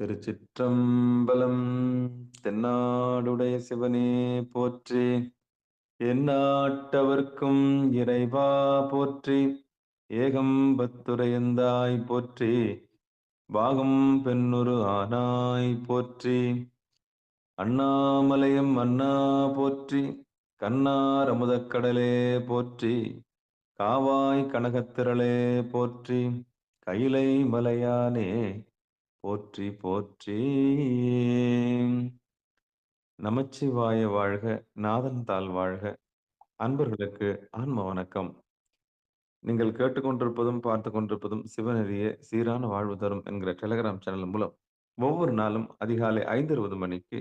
திருச்சிற்றம்பலம். தென்னாடுடைய சிவனே போற்றி, எந்நாட்டவர்க்கும் இறைவா போற்றி, ஏகம்பத்துரையந்தாய் போற்றி, பாகம் பெண்ணுரு ஆனாய் போற்றி, அண்ணாமலையம் அண்ணா போற்றி, கண்ணார் அமுதக்கடலே போற்றி, காவாய் கனகத்திரளே போற்றி, கைலை மலையானே போற்றி போற்றி. நமச்சிவாய வாழ்க, நாதன் தாள் வாழ்க. அன்பர்களுக்கு ஆன்ம வணக்கம். நீங்கள் கேட்டுக்கொண்டிருப்பதும் பார்த்து கொண்டிருப்பதும் சிவநெறிய சீரான வாழ்வு தரும் என்கிற டெலிகிராம் சேனல் மூலம் ஒவ்வொரு நாளும் அதிகாலை 5:20 மணிக்கு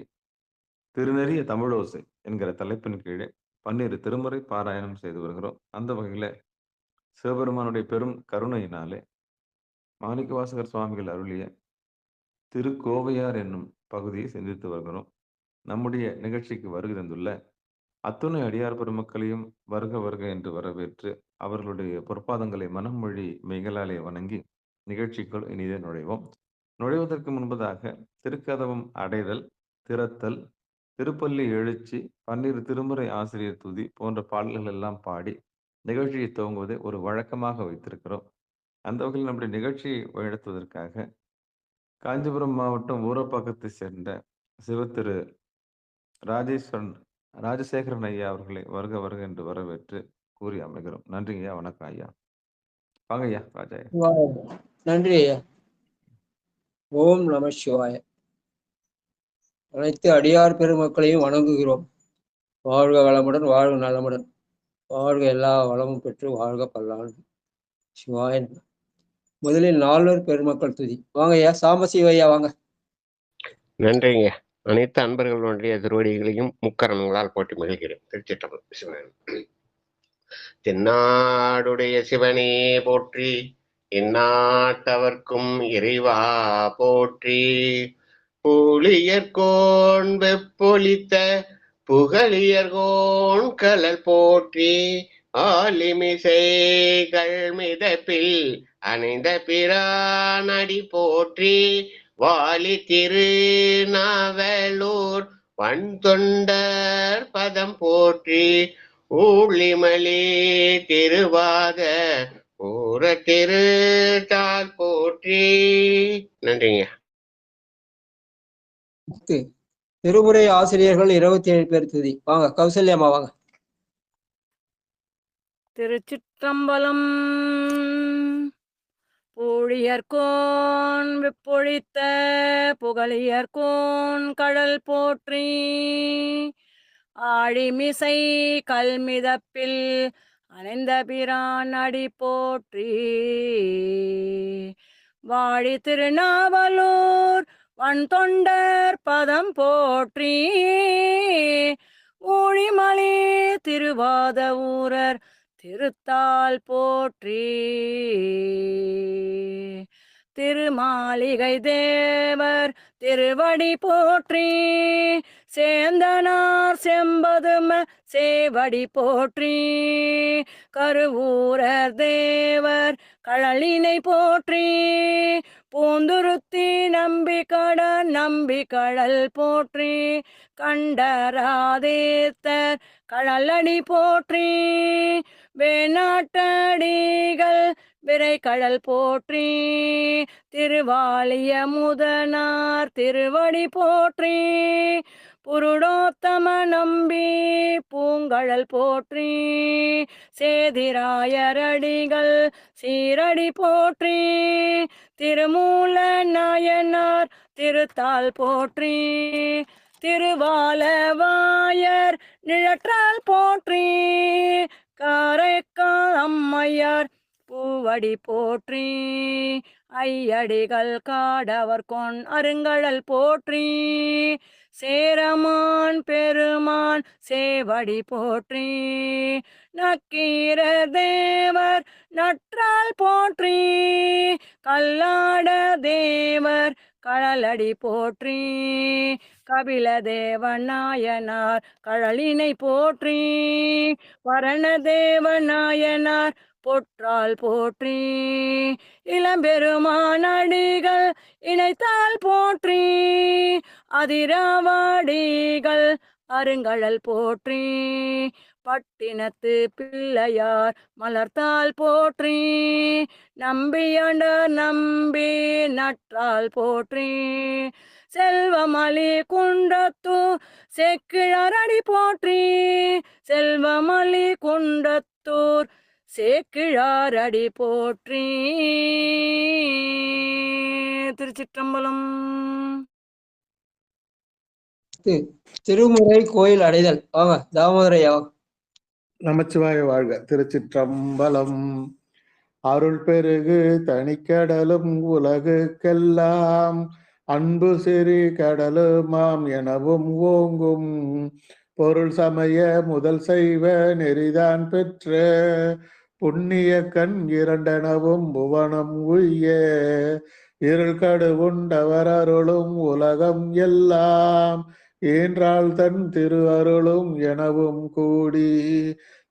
திருநெறிய தமிழோசை என்கிற தலைப்பின் கீழே 12 திருமுறை பாராயணம் செய்து வருகிறோம். அந்த வகையில சிவபெருமானுடைய பெரும் கருணையினாலே மாணிக்கவாசகர் சுவாமிகள் அருளிய திருக்கோவையார் என்னும் பகுதியை சிந்தித்து வருகிறோம். நம்முடைய நிகழ்ச்சிக்கு வருகை தந்துள்ள அத்துணை அடியார் பெருமக்களையும் வருக வருக என்று வரவேற்று அவர்களுடைய பொற்பாதங்களை மனம் மொழி மெய்களாலே வணங்கி நிகழ்ச்சிக்குள் இனிதே நுழைவோம். நுழைவதற்கு முன்பதாக திருக்கதவம் அடைதல், திறத்தல், திருப்பள்ளி எழுச்சி, 12 திருமுறை ஆசிரியர் துதி போன்ற பாடல்கள் எல்லாம் பாடி நிகழ்ச்சியை துவங்குவதை ஒரு வழக்கமாக வைத்திருக்கிறோம். அந்த வகையில் நம்முடைய நிகழ்ச்சியை வழிநடத்துவதற்காக காஞ்சிபுரம் மாவட்டம் ஊரப்பாக்கத்தை சேர்ந்த சிவத்திரு ராஜசேகரன் ஐயா அவர்களை வருக வருக என்று வரவேற்று கூறி அமைகிறோம். நன்றிங்க ஐயா. வணக்கம் ஐயா. வாங்க ஐயா. ராஜா ஐயா. நன்றி ஐயா. ஓம் நம சிவாய. அனைத்து அடியார் பெருமக்களையும் வணங்குகிறோம். வாழ்க வளமுடன், வாழ்க நலமுடன், வாழ்க எல்லா வளமும் பெற்று வாழ்க பல்லாண்டு. சிவாய. முதலில் 4 பெருமக்கள் துதி. வாங்க ஐயா. சாம்பசிவையா வாங்க. நன்றிங்க. அனைத்து அன்பர்களுடைய திருவடிகளையும் முக்கரணங்களால் போட்டி மகிழ்கிறேன். திருச்சிற்றம்பலம். சிவன் தென்னாடுடைய சிவனே போற்றி, எந்நாட்டவர்க்கும் இறைவா போற்றி, புலியர்கோன் வெப்பொலித்த புகழியர்கோன் கலல் போற்றி, ஆலிமிசைகள் மிதப்பில் அணைந்த பிரானடி போற்றி, வாலி திருநாவலூர் வன் தொண்டர் பதம் போற்றி, ஊழிமலி திருவாத ஊர திருத்தால் போற்றி. நன்றிங்க. திருமுறை ஆசிரியர்கள் 27 பேர் துதி. வாங்க கௌசல்யம்மா வாங்க. திருச்சிற்றம்பலம். பூழியர்கோன் விப்பொழித்த புகழியர்கோன் கடல் போற்றி, ஆழிமிசை கல்மிதப்பில் அணைந்த பிரான் அடி போற்றி, வாழி திருநாவலூர் வன் தொண்டர் பதம் போற்றி, ஊழிமலி திருவாத ஊரர் திருத்தால் போற்றி, திருமாளிகை தேவர் திருவடி போற்றி, சேந்தனார் செம்பதும சேவடி போற்றி, கருவூரர் தேவர் கழலினை போற்றி, பூந்துருத்தி நம்பி கடல் போற்றி, கண்டராதேத்தர் கடலடி போற்றி, வேணாட்டடிகள் விரை கடல் போற்றி, திருவாலிய முதனார் திருவடி போற்றி, புருடோத்தம நம்பி பூங்கழல் போற்றி, சேதிராயரடிகள் சீரடி போற்றி, திருமூல நாயனார் திருத்தால் போற்றி, திருவாலவாயர் நிழற்றால் போற்றி, காரைக்கால் அம்மையார் பூவடி போற்றி, ஐயடிகள் காடவர் கொன் அருங்கடல் போற்றி, சேரமான் பெருமான் சேவடி போற்றி, நக்கீர தேவர் நற்றால் போற்றி, கல்லாட தேவர் கடலடி போற்றி, கபில தேவநாயனார் கழலினை போற்றி, வரண தேவநாயனார் பொற்றால் போற்றி, இளம்பெருமானடிகள் இணைத்தால் போற்றி. அதிரவாடிகள் அருங்கழல் போற்றி. பட்டினத்து பிள்ளையார் மலர்த்தால் போற்றி. நம்பியாண்ட நம்பி நற்றால் போற்றி. செல்வமலி குன்றத்தூர் சேக்கிழாரடி போற்றி. செல்வமலி குன்றத்தூர் சேக்கிழாரடி போற்றி. திருச்சிற்றம்பலம். திருமுறை கோயில் அடைதல். வாங்க தாமோதரையா. நமச்சிவாய வாழ்க. திருச்சிற்றம்பலம். அருள் பெருகு தனிக்கடலும் உலகுக்கெல்லாம் அன்பு சிறி கடலுமாம் எனவும் ஓங்கும் பொருள் சமய முதல் செய்வ நெறிதான் பெற்ற புண்ணிய கண் இரண்டெனவும் புவனம் உய்ய இருள் கடு உண்டவர் அருளும் உலகம் எல்லாம் ஈன்றாள் தன் திரு அருளும் எனவும் கூடி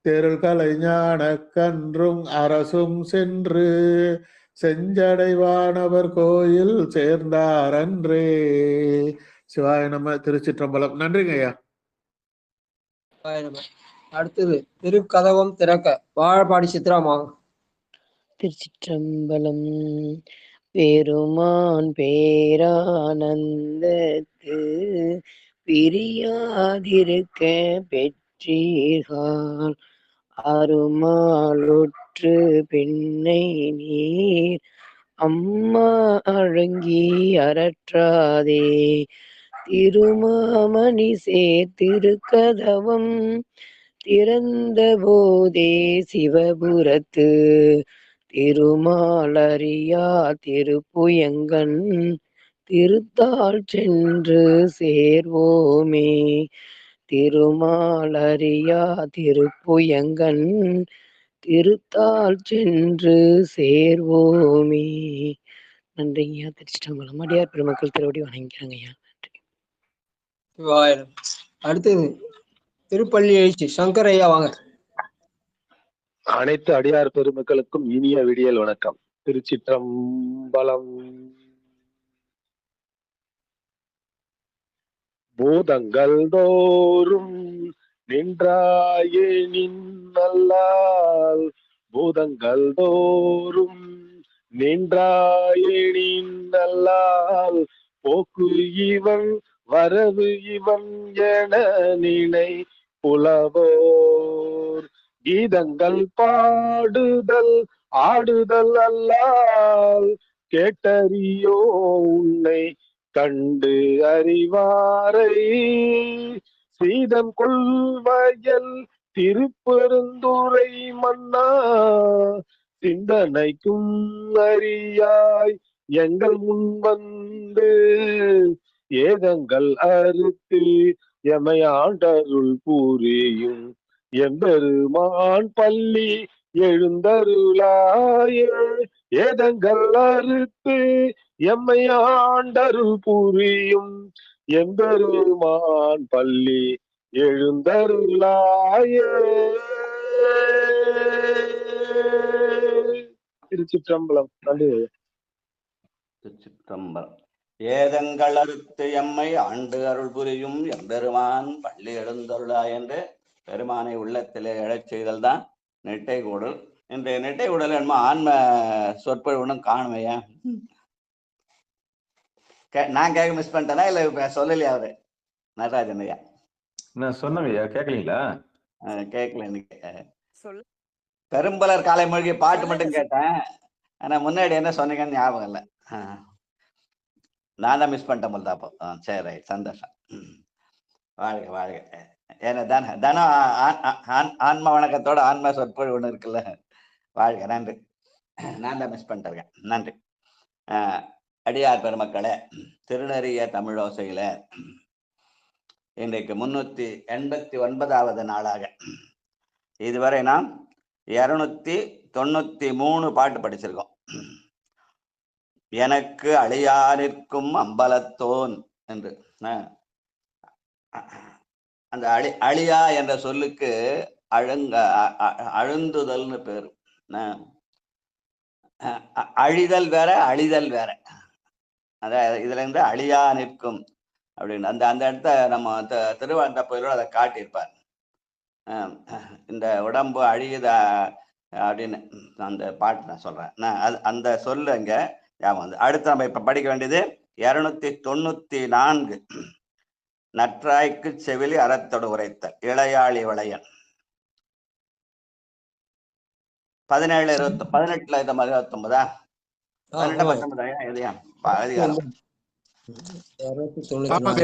தெருள் கலை ஞான கன்றும் அரசும் சென்று செஞ்சடைவானவர் கோயில் சேர்ந்தார் அன்றே. சிவாய நம. திருச்சிற்றம்பலம். நன்றிங்க ஐயா. அடுத்தது திருக்கதவம் திறக்க. வாழப்பாடி சித்ராமாங்க. திருச்சிற்றம்பலம். பெருமான் பேரானந்தத்து பிரியாதிருக்க பெற்றீர்கள் அருமாளுற்று பெண்ணை நீர் அம்மா அழங்கி அரற்றாதே திருமாமணி திருக்கதவம் திறந்த போதே சிவபுரத்து திருமாலரியா திருப்புயங்கன் திருத்தாள் சென்று சேர்வோமே. திருமாலரியா திருப்புயங்கன் திருத்தாள் சென்று சேர்வோமே. நன்றிங்கய்யா. திருச்சிற்றம்பலம். அடியார் பெருமக்கள் திருவடி வணங்கிறாங்க ஐயா. நன்றி. அடுத்தது திருப்பள்ளி எழுச்சி. சங்கரையா வாங்க. அனைத்து அடியார் பெருமக்களுக்கும் இனிய விடியல் வணக்கம். திருச்சிற்றம்பலம். பூதங்கள் தோறும் நின்றாயே நின்னல்லால் பூதங்கள் தோறும் நின்றாயே நின்னல்லால் போக்கு இவன் வரவு இவன் என நினை புலவோர் கீதங்கள் பாடுதல் ஆடுதல் அல்லால் கேட்டறியோ உன்னை கண்டு அறிவாரை சீதம் கொள்வயல் திருப்பெருந்துறை மன்னா சிந்தனைக்கும் அறியாய் எங்கள் முன் வந்து ஏதங்கள் அறுத்து எமையாண்டருள் புரியும் எம்பெருமான் பள்ளி எழுந்தருளாய ஏதங்கள் அறுத்து எம்மையாண்டருள் புரியும் எம்பெருமான் பள்ளி எழுந்தருளாய. திருச்சிற்றம்பலம். நன்றி. திருச்சிற்றம்பலம். ஏதங்கள் அறுத்து எம்மை ஆண்டு அருள் புரியும் எம்பெருமான் பள்ளி எழுந்தருளா என்று பெருமானை உள்ளத்திலே எழச் செய்தல் தான் நெட்டை கூடல். இன்றைய நெட்டை கூடல் என்னமோ ஆன்ம சொற்பொழிவுன்னு காணுமையா? நான் கேட்க மிஸ் பண்ணிட்டேனா இல்ல சொல்லலையா அவரு நடராஜன் ஐயா? நான் சொன்னவையா கேட்கலீங்களா? கேட்கல. இன்னைக்கு பெரும்பலர் காலை மொழி பாட்டு மட்டும் கேட்டேன். ஆனா முன்னாடி என்ன சொன்னீங்கன்னு ஞாபகம் இல்லை. நான் தான் மிஸ் பண்ணிட்டேன் போல அப்போ. சரி, ரைட், சந்தோஷம். வாழ்க வாழ்க. ஏன்னா தனம் ஆன்ம வணக்கத்தோட ஆன்ம சொற்பொழிவு ஒன்று இருக்குல்ல. வாழ்க. நன்றி. நான் தான் மிஸ் பண்ணிட்டேன். நன்றி. அடியார் பெருமக்களே, திருநெறிய தமிழோசையில இன்றைக்கு 389வது நாளாக இதுவரை நாம் 293 பாட்டு படிச்சிருக்கோம். எனக்கு அழியானிற்கும் அம்பலத்தோன் என்று. அந்த அழியா என்ற சொல்லுக்கு அழுந்துதல்னு பேரு. அழிதல் வேற, அழிதல் வேற. அதான் இதுல இருந்து அழியா நிற்கும் அப்படின்னு அந்த அந்த இடத்த நம்ம திருவாண்ட கோயிலோட அதை காட்டியிருப்பார். இந்த உடம்பு அழியுதா அப்படின்னு அந்த பாட்டு நான் சொல்றேன். நான் அந்த சொல்லு அங்க ஞாபகம் வந்து. அடுத்து நம்ம இப்ப படிக்க வேண்டியது 294 நற்றாய்க்கு செவிலி அறத்தோடு உரைத்த இளையாளி வளையன். 17 18 19 19 எதையா அதிகாரம்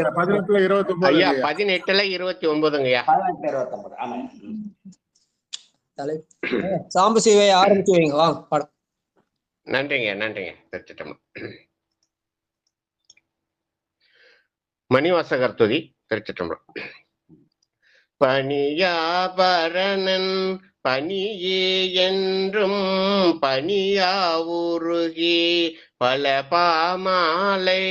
18ல 29 ஐயா இல்லையா? 18ல 29ங்கய்யா. 18 29 ஆமா. சாம்பு சிவை ஆரம்பிச்சு வைங்க. வாங்க பாடம். நன்றிங்க நன்றிங்க. திருச்சிட்டம்பலம். மணிவாசகர் துதி. திருச்சிட்டம்பலம். பணியாபரணன் பணியே என்றும் பணியா உருகி பல பாமாலை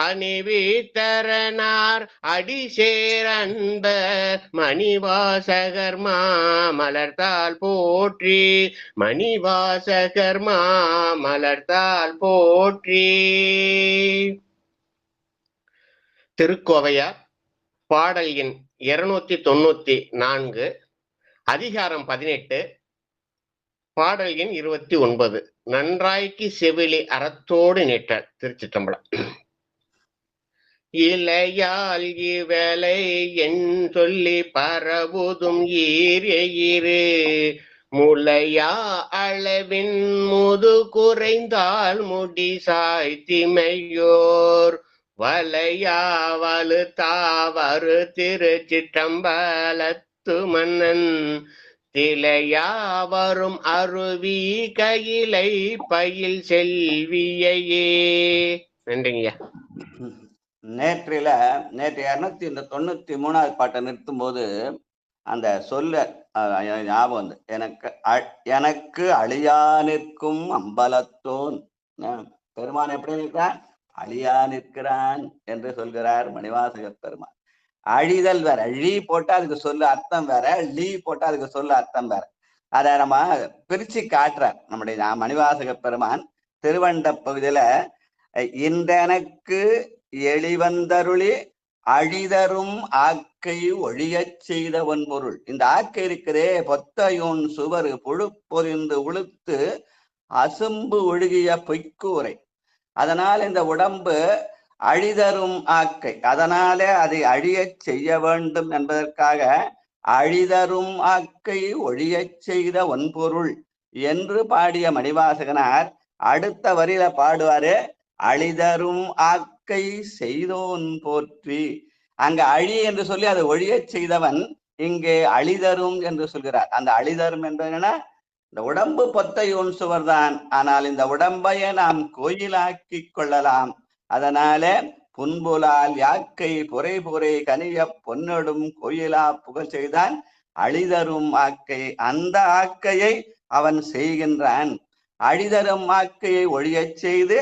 அணிவித்தரனார் அடிசேர் அன்பர் மணிவாசகர் மாமலர்த்தால் போற்றி மணிவாசகர் மாமலர்த்தால் போற்றி. திருக்கோவையார் பாடல் எண் 294 அதிகாரம் 18 பாடல் எண் 29 நன்றாய்க்கு செவிலி அறத்தோடு நிற்றல். திருச்சிற்றம்பலம். இளையால் இவலை என் சொல்லி பரவுதும் ஈரே முளையா அளவின் முது குறைந்தால் முடி சாய்த்திமையோர் வலையா வலுத்தாவரு திருச்சிற்றம்பலத்து மன்னன் திளையா வரும் அருவி கையிலை பயில் செல்வியையே. நன்றிங்கய்யா. நேற்று 293வது பாட்டை நிறுத்தும் போது அந்த சொல்ல ஞாபகம் வந்து எனக்கு அழியா நிற்கும் அம்பலத்தோன். பெருமான் எப்படி நிற்கிறான்? அழியா நிற்கிறான் என்று சொல்கிறார் மணிவாசகர் பெருமான். அழிதல் வேற, ழி போட்டா அதுக்கு சொல்லு அர்த்தம் வேற, லீ போட்டா அதுக்கு சொல்லு அர்த்தம் வேற. அதை நம்ம பிரிச்சு காட்டுறார் நம்முடைய மணிவாசகர் பெருமான். திருவண்ட பகுதியில இன்றெனக்கு எளிவந்தருளி அழிதரும் ஆக்கை ஒழியச் செய்த பொருள். இந்த ஆக்கை இருக்கிறே பொத்தையோன் சுவரு புழு பொறிந்து உளுத்து அசும்பு ஒழுகிய பொய்க்கூரை. அதனால் இந்த உடம்பு அழிதரும் ஆக்கை, அதனாலே அதை அழியச் செய்ய வேண்டும் என்பதற்காக அழிதரும் ஆக்கை ஒழியச் செய்த ஒன்பொருள் என்று பாடிய மணிவாசகனார் அடுத்த வரியில பாடுவாரு அழிதரும் ஆக்கை செய்தோன் போற்றி. அங்க அழி என்று சொல்லி அதை ஒழியச் செய்தவன் இங்கே அழிதரும் என்று சொல்கிறார். அந்த அழிதரும் என்பது என்னன்னா, இந்த உடம்பு பொத்தையோன் சுவர் தான், ஆனால் இந்த உடம்பையே நாம் கோயிலாக்கி கொள்ளலாம். அதனால புன்புலால் யாக்கை புரை புரை கனிய பொன்னடும் கோயிலா புகழ் செய்தான் அழிதரும் ஆக்கை. அந்த ஆக்கையை அவன் செய்கின்றான். அழிதரும் ஆக்கையை ஒழியச் செய்து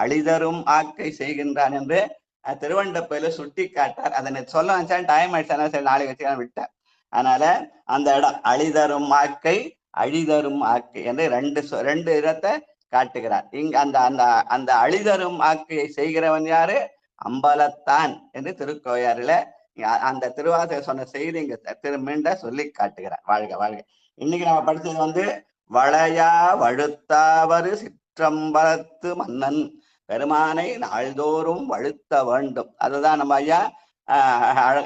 அழிதரும் ஆக்கை செய்கின்றான் என்று திருவண்டப்பையில சுட்டி காட்டார். அதனை சொல்ல வச்சான், டைம் ஆயிடுச்சு, சரி நாளைக்கு வச்சு விட்டார். அதனால அந்த இடம் அழிதரும் ஆக்கை அழிதரும் ஆக்கை என்று ரெண்டு இடத்தை காட்டுகிறார். இங்க அந்த அந்த அந்த அழிதரும் ஆக்கையை செய்கிறவன் யாரு? அம்பலத்தான் என்று திருக்கோயாறுல அந்த திருவாசகர் சொன்ன செய்தி இங்க திருமீண்ட சொல்லி காட்டுகிறார். வாழ்க வாழ்க. இன்னைக்கு நம்ம படிச்சது வளையா வழுத்தாவரு சிற்றம்பலத்து மன்னன் பெருமானை நாள்தோறும் வழுத்த வேண்டும். அதுதான் நம்ம ஐயா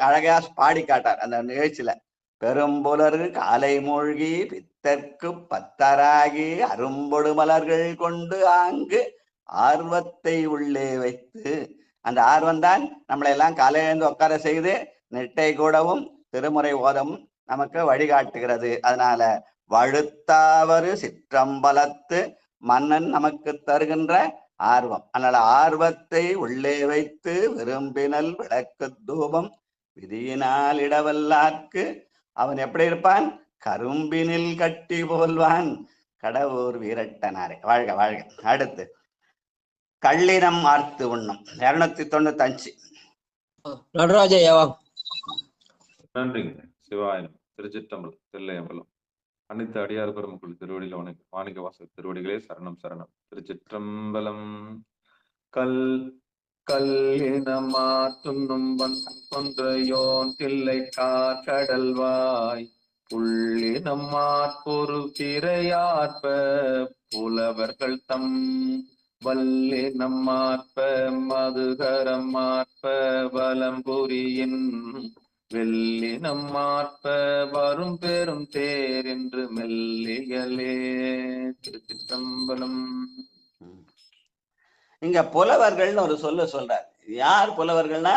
அழகா பாடி காட்டார் அந்த நிகழ்ச்சியில. பெரும்புலரு காலை மூழ்கி பித்தற்கு பத்தராகி அரும்பொடு மலர்கள் கொண்டு ஆங்கு ஆர்வத்தை உள்ளே வைத்து. அந்த ஆர்வம் தான் நம்மளை எல்லாம் காலையிலிருந்து உட்கார செய்து நெட்டை கூடவும் திருமுறை ஓதவும் நமக்கு வழிகாட்டுகிறது. அதனால வழுத்தாவரு சிற்றம்பலத்து மன்னன் நமக்கு தருகின்ற ஆர்வம். அதனால ஆர்வத்தை உள்ளே வைத்து விரும்பினல் விளக்கு தூபம் விதியினால் இடவல்லார்க்கு அவன் எப்படி இருப்பான்? கரும்பினில் கட்டி போல்வான் கடவுர் வீரட்டனாரே. வாழ்க வாழ்க. அடுத்து கள்ளினம் ஆர்த்து உண்ணும் 295 நடராஜா. நன்றிங்க. சிவாயனம். திருச்சிற்றம்பலம். தில்லையம்பலம். அனைத்து அடியார் பெருமக்கள் திருவடியில மாணிக்க வாசகர் திருவடிகளே சரணம் சரணம். திருச்சிற்றம்பலம். கல் கல்லினமா துண்ணும் கொன்றையோன் தில்லை கார்கடல்வாய் புள்ளினம்மாற்பொரு திரையார்ப்ப புலவர்கள் தம் வல்லினம்மாற்ப மதுகரமாற்ப வலம்புரியின் வெள்ளினம்மாற்ப வரும் பெரும் தேர் என்று மெல்லியலே. திருச்சிற்றம்பலம். இங்க புலவர்கள்னு ஒரு சொல்றார். யார் புலவர்கள்னா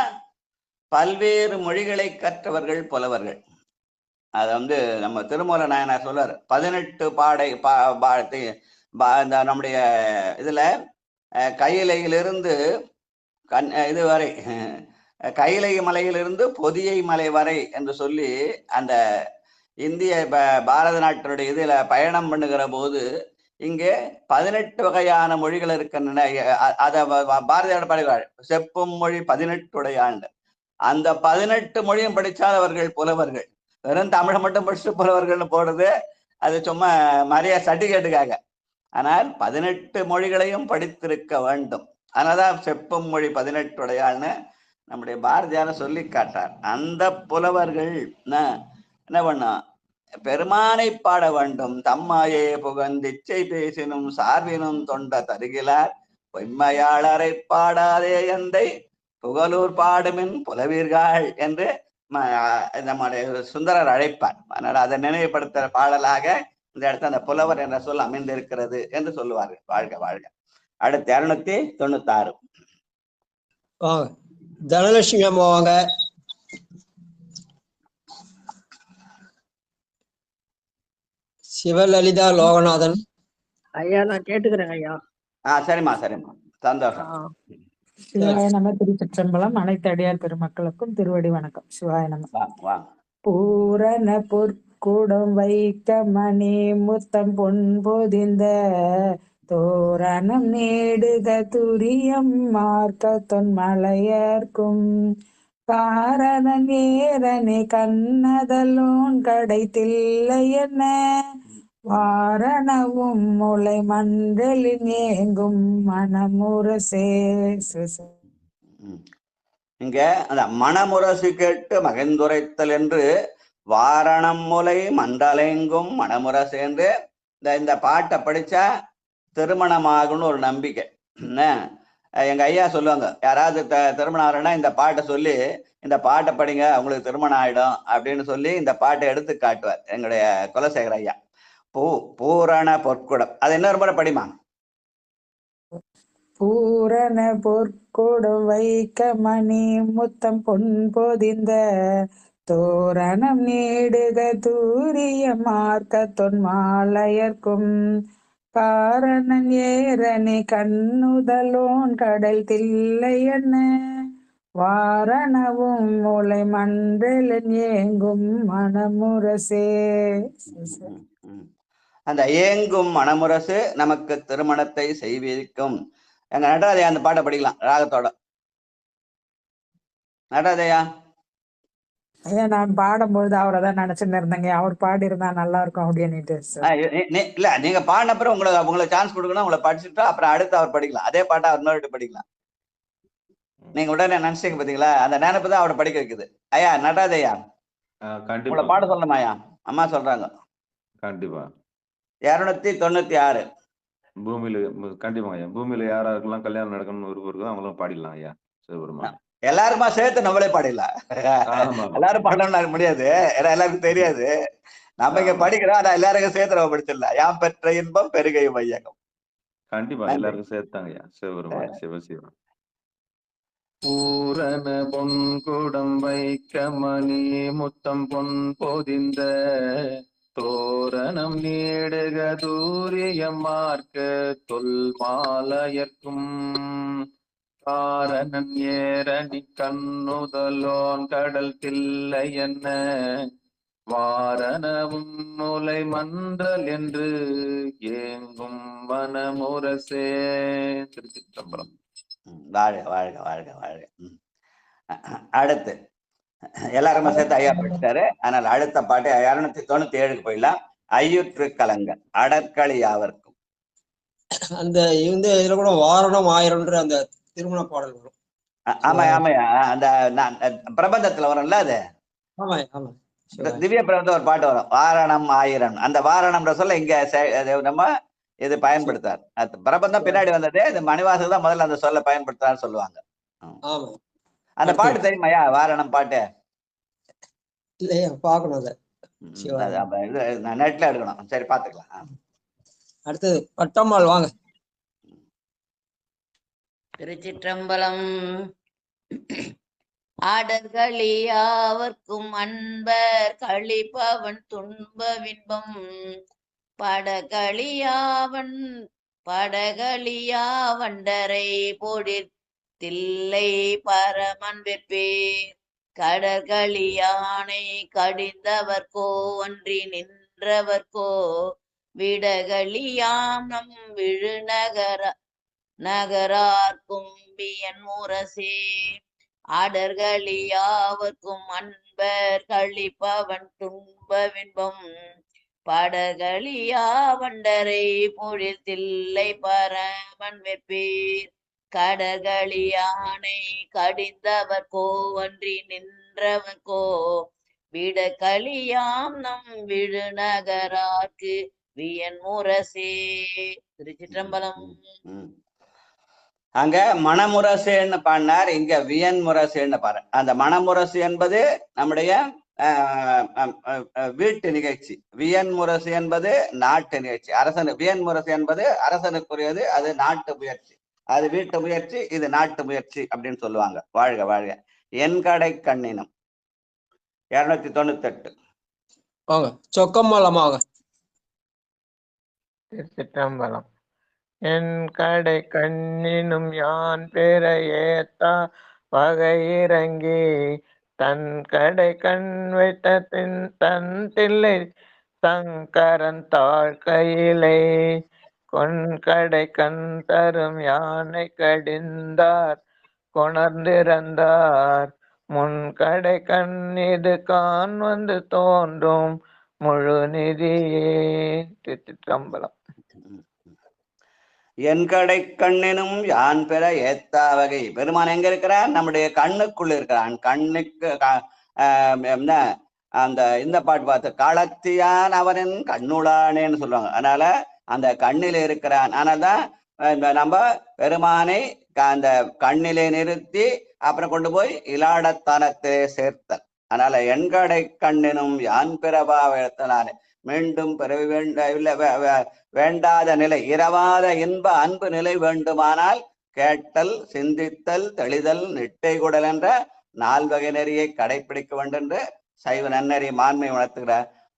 பல்வேறு மொழிகளை கற்றவர்கள் புலவர்கள். அத நம்ம திருமூல நாயனார் சொல்றார். 18 பாடை நம்முடைய இதுல கையிலையிலிருந்து இதுவரை கையிலை மலையிலிருந்து பொதியை மலை வரை என்று சொல்லி அந்த இந்திய பாரத நாட்டினுடைய இதுல பயணம் பண்ணுகிற போது இங்கே 18 வகையான மொழிகள் இருக்கின்றன. அத பாரதியார் பாடுகிறார், செப்பும் மொழி 18 உடையாண்டு. அந்த 18 மொழியும் படித்தால் அவர்கள் புலவர்கள். வெறும் தமிழை மட்டும் படிச்சுட்டு புலவர்கள்னு போடுறது அது சும்மா மரியா சர்டிஃபிகேட்டுக்காக. ஆனால் 18 மொழிகளையும் படித்திருக்க வேண்டும். அதனாலதான் செப்பும் மொழி 18 உடையாள்னு நம்முடைய பாரதியார் சொல்லி காட்டார். அந்த புலவர்கள் என்ன பண்ணும், பெருமானை பாட வேண்டும். தம்மாயே புகந்திச்சை பேசினும் சார்பினும் தொண்ட தருகிலார் பொய்மையாளரை பாடாதே எந்தை புகழூர் பாடுமின் புலவீர்கள் என்று நம்முடைய சுந்தரர் அழைப்பார். அதனால அதை நினைவுபடுத்துற பாடலாக இந்த இடத்துல அந்த புலவர் என்ற சொல் அமைந்திருக்கிறது என்று சொல்லுவார்கள். வாழ்க வாழ்க. அடுத்து 296. தனலட்சுமி அம்மா வாங்க. சிவலலிதா லோகநாதன். ஐயா நான் கேட்டுக்கிறேன் ஐயா. சரிம்மா சரிம்மா, சந்தோஷம். சிவாய நம. திருச்சிற்றம்பலம். அனைத்து அடியார் பெருமக்களுக்கும் திருவடி வணக்கம். சிவாய நம. பூரண பொற்கூடம் வைக்க மணி முத்தம் பொன் பொதிந்த தோரணம் நேடுக துரியம் மார்க்க தொன்மலையர்க்கும் காரணம் ஏறனே கண்ணதலோன் கடைத்தில்லை என்ன வாரணவும் முளை மண்டலின் ஏங்கும் மனமுரசே. இங்க அந்த மனமுரசு கேட்டு மகிழ்ந்துரைத்தல் என்று வாரணம் முலை மண்டலெங்கும் மனமுரசு என்று இந்த பாட்டை படிச்சா திருமணமாகும்னு ஒரு நம்பிக்கை. எங்க ஐயா சொல்லுவாங்க, யாராவது திருமணம் ஆகணும்னா இந்த பாட்டை சொல்லி இந்த பாட்டை படிங்க அவங்களுக்கு திருமணம் ஆயிடும் அப்படின்னு சொல்லி இந்த பாட்டை எடுத்து காட்டுவார் எங்களுடைய குலசேகர ஐயா. பூரண பொற்குடம். அது இன்னொரு முறை படிமா. பூரண பொற்கூடம் வைக்க மணி முத்தம் பொன் பொதிந்த தோரணம் நீடுக தூரிய மார்க்க தொன்மாலையர்க்கும் காரணன் ஏறனே கண்ணுதலோன் கடல் தில்லை என்ன வாரணவும் முளை மண்டலன் ஏங்கும் மனமுரசே. அந்த ஏங்கும் மனமுரசு நமக்கு திருமணத்தை செய்விக்கும். எங்க நடராதையா அந்த பாட்டை படிக்கலாம் ராகத்தோட. நடராதையா. ஐயா நான் பாடும்பொழுது அவரை தான் நினைச்சுன்னு இருந்தேங்க. அவர் பாடி இருந்தா நல்லா இருக்கும் அப்படின்னுட்டு. இல்ல நீங்க பாடின அப்புறம் உங்களுக்கு சான்ஸ் கொடுக்கணும். உங்களை படிச்சுட்டா அப்புறம் அடுத்து அவர் படிக்கலாம். அதே பாட்டை அவர் இன்னொரு படிக்கலாம். நீங்க உடனே நினைச்சீங்க பாத்தீங்களா, அந்த நினைப்பு தான் அவரை படிக்க வைக்குது. ஐயா நடராதையா உங்களை பாட சொல்லணுமா ஐயா? அம்மா சொல்றாங்க. கண்டிப்பா. 296. பூமியில கண்டிப்பா ஐயா. பூமியில யாராருக்கெல்லாம் கல்யாணம் நடக்கணும்னு விருப்பம் அவங்களும் பாடிடலாம் ஐயா. சிவபெருமான் எல்லாருமா சேர்த்து நம்மளே பாடிடலாம். எல்லாரும் பாடணும்னு முடியாது, ஏன்னா எல்லாருக்கும் தெரியாது. நம்ம இங்க படிக்கிறோம், ஆனா எல்லாருக்கும் சேர்த்து நம்ம படிச்சிடலாம். யாம் பெற்ற இன்பம் பெருகை வையகம். கண்டிப்பா எல்லாருக்கும் சேர்த்தாங்க ஐயா. சிவபெருமான் சிவசிவன். பூரண பொன்குடம் வைக்க மணி முத்தம் பொன் பொதிந்த தோரணம் நீடுக தூரியம் மார்க்க தொல் மாலையர்க்கும் காரணன் ஏரணி கண்ணுதலோன் கடல் தில்லை என்ன வாரணவும் முலை மன்றல் என்று ஏங்கும் வனமுரசே. திருச்சிற்றம்பலம். வாழ்க வாழ்க வாழ்க வாழ்க. அடுத்து எல்லாருமே சேர்த்து ஐயா படிச்சாரு. ஆனால் அடுத்த பாட்டு 297 போயிடலாம். ஐயுற்று கலங்க அடற்களி யாவர்க்கும். அந்த இதுல கூட வாரணம் ஆயிரம்ன்ற அந்த திருமண பாடல் வரும். ஆமா ஆமாயா, அந்த பிரபந்தத்துல வரும்ல அது, ஆமா ஆமா திவ்ய பிரபந்தம் ஒரு பாட்டு வரும், வாரணம் ஆயிரம். அந்த வாரணம்ன்ற சொல்ல இங்க நம்ம இது பயன்படுத்தார். பிரபந்தம் பின்னாடி வந்தது, இது மணிவாசகர் தான் முதல்ல அந்த சொல்ல பயன்படுத்தான்னு சொல்லுவாங்க. அந்த பாட்டு தெரியுமாயா, வாரணம் பாட்டு? இல்லையா, பார்க்கணும் அதை. நெட்ல எடுக்கணும். சரி பாத்துக்கலாம். அடுத்தது பட்டம்மாள் வாங்க. திருச்சிற்றம்பலம். ஆடற்களியாவர்க்கும் அன்பர் கழிப்பவன் துன்ப வின்பம் படகளியாவண்டரை பொடித்தில்லை பரமன் வெப்பேர் கடற்களியானை கடிந்தவர்கோ அன்றி நின்றவர்கோ விடகளியாம் நம் நகரார்க்கும் வியன் முரசே. ஆடற்களியாவர்க்கும் அன்பர் கழிப்பவன் துன்ப வின்பம் படகளியாவண்டரை பொழித்தில்லை பரமன் வெப்பேர் கடற்களியானை கடிந்தவர்கோ அன்றி நின்றவர்கோ விடகளியாம் நம் விழுநகரார்க்கு வியன் முரசே. திருச்சிற்றம்பலம். அங்க மணமுரசேன்னு பாடினார், இங்க வியன் முரசேன்னு பாரு. அந்த மணமுரசு என்பது நம்முடைய வீட்டு நிகழ்ச்சி, வியன் முரசு என்பது நாட்டு நிகழ்ச்சி. வியன் முரசு என்பது அரசனுக்குரியது, அது நாட்டு முயற்சி. அது வீட்டு முயற்சி, இது நாட்டு முயற்சி அப்படின்னு சொல்லுவாங்க. வாழ்க வாழ்க. என் கடை கண்ணினம் 298. வாங்க சொக்கம்மாளம் வாங்க. திருச்சிற்றம்பலம். என் கடை கண்ணினும் யான் பெற ஏத்தா வகை இறங்கி தன் கடை கண் வைத்த தன் தில்லை சங்கரன் தாழ்கையிலே கொன்கடை கண் தரும் யானை கடிந்தார் கொணர்ந்திருந்தார் முன்கடை கண் இது கான் வந்து தோன்றும் முழு நிதியே. திருச்சிற்றம்பலம். என் கடை கண்ணினும் யான் பெற ஏத்தா வகை. பெருமான் எங்க இருக்கிறான்? நம்முடைய கண்ணுக்குள்ள இருக்கிறான். கண்ணுக்கு அந்த இந்த பாட்டு பார்த்து களத்தியான் அவனின் கண்ணுளானேன்னு சொல்லுவாங்க. அதனால அந்த கண்ணில இருக்கிறான். அதனால்தான் நம்ம பெருமானை அந்த கண்ணிலே நிறுத்தி அப்புறம் கொண்டு போய் இலாடத்தனத்தை சேர்த்தல். அதனால என் கடை கண்ணினும் யான் பிறவா எழுத்தலானே. மீண்டும் பிறவி வேண்டாத நிலை, இரவாத இன்ப அன்பு நிலை வேண்டுமானால் கேட்டல், சிந்தித்தல், தெளிதல், நிட்டை குடல் என்ற 4 வகை நெறியை கடைபிடிக்க வேண்டும் என்று சைவ நன்னறி மாண்மை உணர்த்துகிற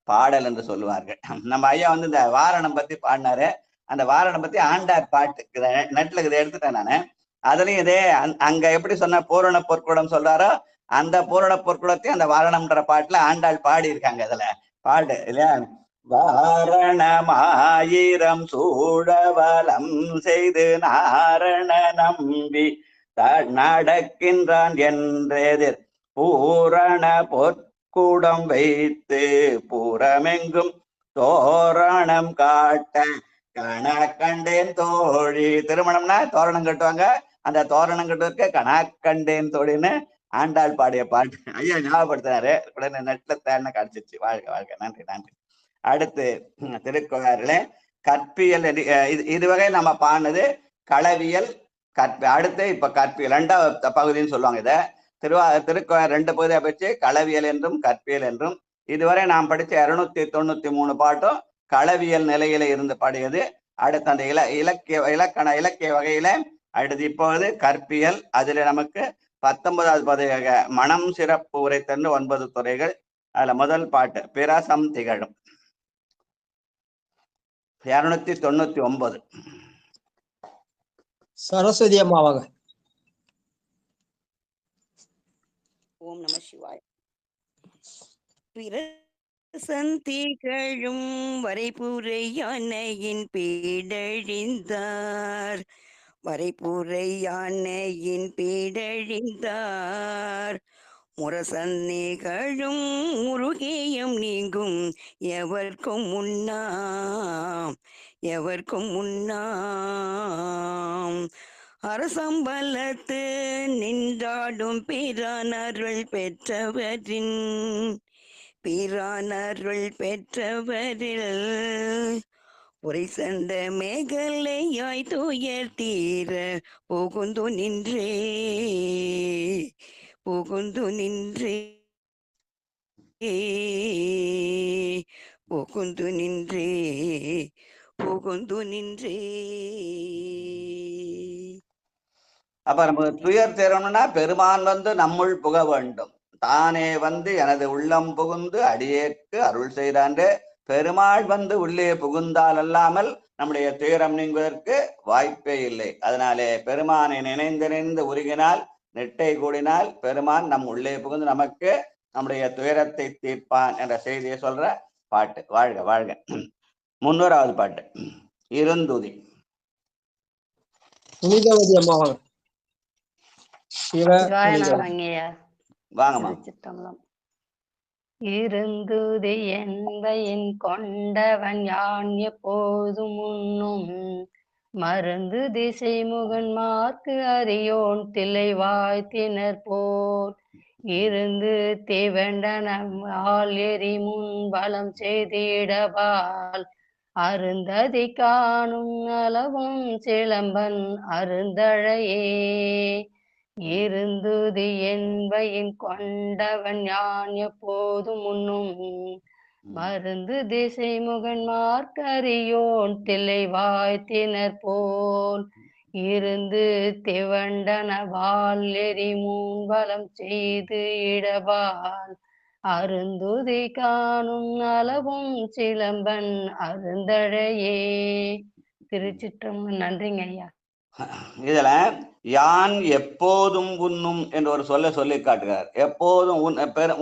பாடல் என்று சொல்லுவார்கள். நம்ம ஐயா வந்து இந்த வாரணம் பத்தி பாடினாரு. அந்த வாரணம் பத்தி ஆண்டார் பாட்டு நெட்ல இதை எடுத்துட்டேன் நானு. அதுலயும் இதே அங்க எப்படி சொன்ன பூரண பொற்குடம் சொல்றாரோ அந்த பூரண பொற்குடத்தையும் அந்த வாரணம்ன்ற பாட்டுல ஆண்டாள் பாடி இருக்காங்க. இதுல பாடு இல்லையா? வாரணமாயிரம் சூழவலம் செய்து நாரண நம்பி நடக்கின்றான் என்றெதிர் பூரண பொற்குடம் வைத்து புறமெங்கும் தோரணம் காட்ட கணக்கண்டேன் தோழி. திருமணம்னா தோரணம் கட்டுவாங்க, அந்த தோரணம் கட்டுவதற்கு கணக்கண்டேன் தோழின்னு ஆண்டாள் பாடிய பாட்டு ஐயா ஞாபகப்படுத்தினாரு. உடனே நெட்ல தேன கிடைச்சிச்சு. வாழ்க வாழ்க. நன்றி நன்றி. அடுத்து திருக்குறளில கற்பியல். இதுவகை நம்ம பாடினது களவியல், அடுத்து இப்ப கற்பியல் 2வது பகுதின்னு சொல்லுவாங்க. இதை திருக்குறள் 2 பகுதியா பிரிச்சு களவியல் என்றும் கற்பியல் என்றும். இதுவரை நாம் படிச்ச 293 பாட்டும் களவியல் நிலையில இருந்து பாடியது. அடுத்து அந்த இலக்கிய வகையில அடுத்து இப்போது கற்பியல். அதுல நமக்கு 19வது பகுதியாக மனம் சிறப்பு உரைத்தன்று 9 துறைகள். அதுல முதல் பாட்டு பிரசம் திகழும் 299. சரஸ்வதி அம்மாவாங்க. ஓம் நம சிவாய. பிரசந்திகழும் வரைபுரையானையின் பீடழிந்தார் வரைபுரையானையின் பீடழிந்தார் முரசன் நிகழும் முருகேயம் நீங்கும் எவர்க்கும் முன்னாம் அரசம்பலத்து நின்றாடும் பிரானருள் பெற்றவரில் உரை சண்ட மேகலையாய் துயர் தீர புகுந்து நின்றே புகுந்து நின்றே புகுந்து நின்றே புகுந்து நின்றே. அப்ப நம்ம துயர் தீரணும்னா பெருமான் வந்து நம்முள் புக வேண்டும். தானே வந்து எனது உள்ளம் புகுந்து அடியேற்கு அருள் செய்தான்றே. பெருமாள் வந்து உள்ளே புகுந்தால் அல்லாமல் நம்முடைய துயரம் நீங்குவதற்கு வாய்ப்பே இல்லை. அதனாலே பெருமானை நினைந்து உருகினால் நெட்டை கூடினால் பெருமான் நம் உள்ளே புகுந்து நமக்கு நம்முடைய துயரத்தை தீர்ப்பான் என்ற செய்தியை சொல்ற பாட்டு. வாழ்க வாழ்க. 300வது பாட்டு இருந்துதி. புனிதவதி அம்மா வாங்கம்மா. இருந்துதி என்பையின் கொண்டவன் யான் எப்போதும் உண்ணும் மருந்து திசை முகன் மார்க்கு அறியோன் தில்லை வாய்த்தினர் போல் இருந்து திவண்டன ஆள் எரி முன் பலம் செய்திடபால் அருந்ததி காணும் அளவும் சிலம்பன் அருந்தழையே. இருந்துதி என்பையின் கொண்டவன் யான் எப்போதும் உண்ணும் மருந்து திசை முகன் மார்க்கரியோன் தில்லை வாய்த்தினர் போல் இருந்து திவண்டன வால் எரி மூன்பலம் செய்து இடபால் அருந்துதி காணும் அளவும் சிலம்பன் அருந்தழையே. திருச்சிற்றம்பலம். நன்றிங்க ஐயா. இதுல யான் எப்போதும் உண்ணும் என்று ஒரு சொல்லி காட்டுகிறார். எப்போதும்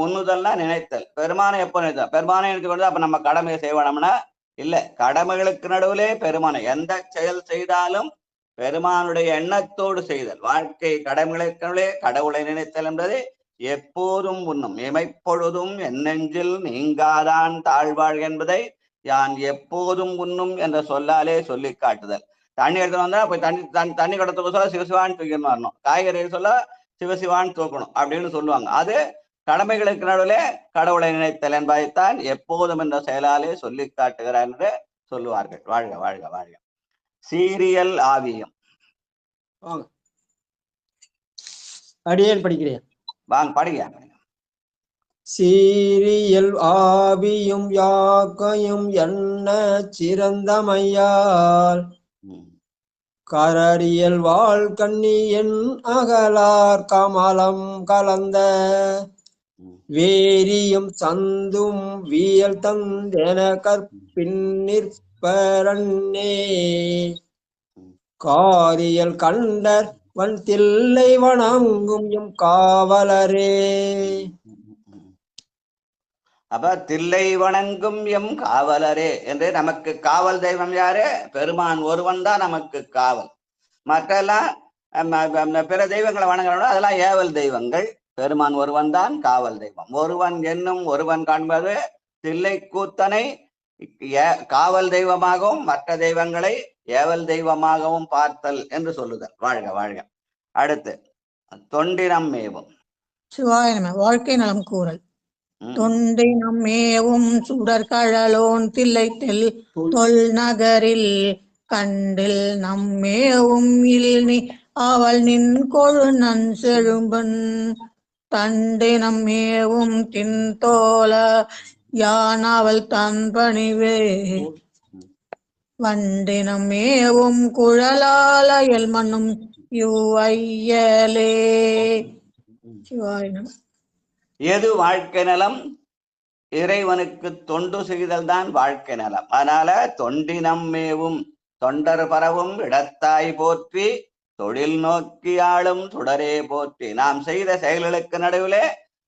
உண்ணுதல்னா நினைத்தல். பெருமானை எப்போ நினைத்தல்? பெருமானை நினைத்து கொண்டு அப்ப நம்ம கடமையை செய்வோம்னா இல்ல. கடமைகளுக்கு நடுவிலே பெருமானை எந்த செயல் செய்தாலும் பெருமானுடைய எண்ணத்தோடு செய்தல். வாழ்க்கை கடமைகளுக்கு கடவுளை நினைத்தல் என்பது எப்போதும் உண்ணும். இமைப்பொழுதும் என் நெஞ்சில் நீங்காதான் தாழ்வாழ் என்பதை யான் எப்போதும் உண்ணும் என்ற சொல்லாலே சொல்லி காட்டுதல். தண்ணி எடுத்துட்டு வந்தா போய் தண்ணி கடத்துக்கு சொல்ல சிவசிவான்னு தூக்கின்னு வரணும். காய்கறி சொல்ல சிவசிவான்னு தூக்கணும் அப்படின்னு சொல்லுவாங்க. அது கடமைகளுக்கு நடுவிலே கடவுளை நினைத்தல் என்பதைத்தான் எப்போதும் என்ற செயலாலே சொல்லி காட்டுகிறார் என்று சொல்லுவார்கள். வாழ்க வாழ்க வாழ்க. சீரியல் ஆவியம். அடியேன் படிக்கிறேன். வாங்க படிங்க. சீரியல் ஆவியும் யாக்கையும் என்ன சிறந்தமையால் கரடியல் வாழ் கண்ணியன் அகலார் கமலம் கலந்த வேரியும் சந்தும் வியல் தந்தென கற்பின் நிற்பரன்னே காரியல் கண்டர் வன் தில்லை வணங்கும் எம் காவலரே. அப்ப தில்லை வணங்கும் எம் காவலரே என்று நமக்கு காவல் தெய்வம் யாரு? பெருமான் ஒருவன் தான் நமக்கு காவல். மற்றெல்லாம் பிற தெய்வங்களை வணங்குறோம், அதெல்லாம் ஏவல் தெய்வங்கள். பெருமான் ஒருவன் தான் காவல் தெய்வம். ஒருவன் என்னும் ஒருவன் காண்பது தில்லை கூத்தனை காவல் தெய்வமாகவும் மற்ற தெய்வங்களை ஏவல் தெய்வமாகவும் பார்த்தல் என்று சொல்லுதல். வாழ்க வாழ்க. அடுத்து தொண்டினம் மேவும். சிவாய நம. வாழ்க்கை நலம் கூறல். தொண்டை நம்மேவும் சுடற்கழலோன் தில்லை தொல் நகரில் கண்டில் நம்மேவும் இல்நி அவள் நின் கொழு நன் செழும்பன் தண்டை நம்மேவும் தின்தோல யான் அவள் தன் பணிவே வண்டை நம்மேவும் குழலாலயல் மண்ணும் யுவையலே. சிவாய நம. எது வாழ்க்கை நலம்? இறைவனுக்கு தொண்டு செய்தல் தான் வாழ்க்கை நலம். அதனால தொண்டினம் மேவும் தொண்டர் பரவும் இடத்தாய் போற்றி தொழில் நோக்கி ஆளும் சுடரே போற்றி. நாம் செய்த செயல்களுக்கு நடுவிலே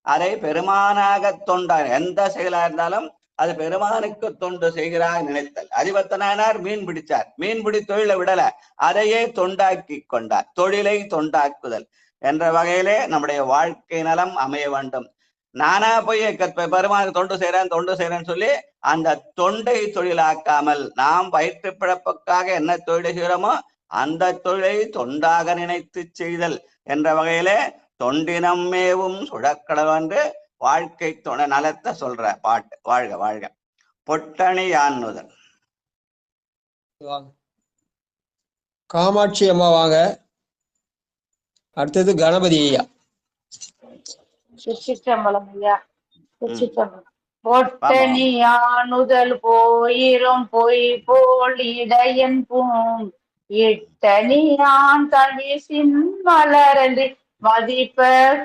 அதை பெருமானாக தொண்டார். எந்த செயலா இருந்தாலும் அது பெருமானுக்கு தொண்டு செய்கிறார் நினைத்தல். அதிபத்தனார் மீன் பிடிச்சார். மீன்பிடி தொழிலை விடல, அதையே தொண்டாக்கி கொண்டார். தொழிலை தொண்டாக்குதல் என்ற வகையிலே நம்முடைய வாழ்க்கை நலம் அமைய வேண்டும். நானா போய் பெருமானுக்கு தொண்டு செய்யறேன்னு சொல்லி அந்த தொண்டை தொழிலாக்காமல் நாம் வயிற்று பிழப்புக்காக என்ன தொழிலை செய்கிறோமோ அந்த தொழிலை தொண்டாக நினைத்து செய்தல் என்ற வகையிலே தொண்டினம் மேவும் சுழக்கடல் என்று வாழ்க்கை துணை நலத்தை சொல்ற பாட்டு. வாழ்க வாழ்க. பொட்டணி யான்னுதல். காமாட்சி அம்மா வாங்க. அடுத்தது கணபதி ஐயா. சிற்றம்பலம் ஐயா. சிற்றம்பலம். பொட்டணியானுதல் போயிரும் பொய் போல் இடையன் பூம் இட்டணியான் தனிசின் மலரன்றி மதிப்ப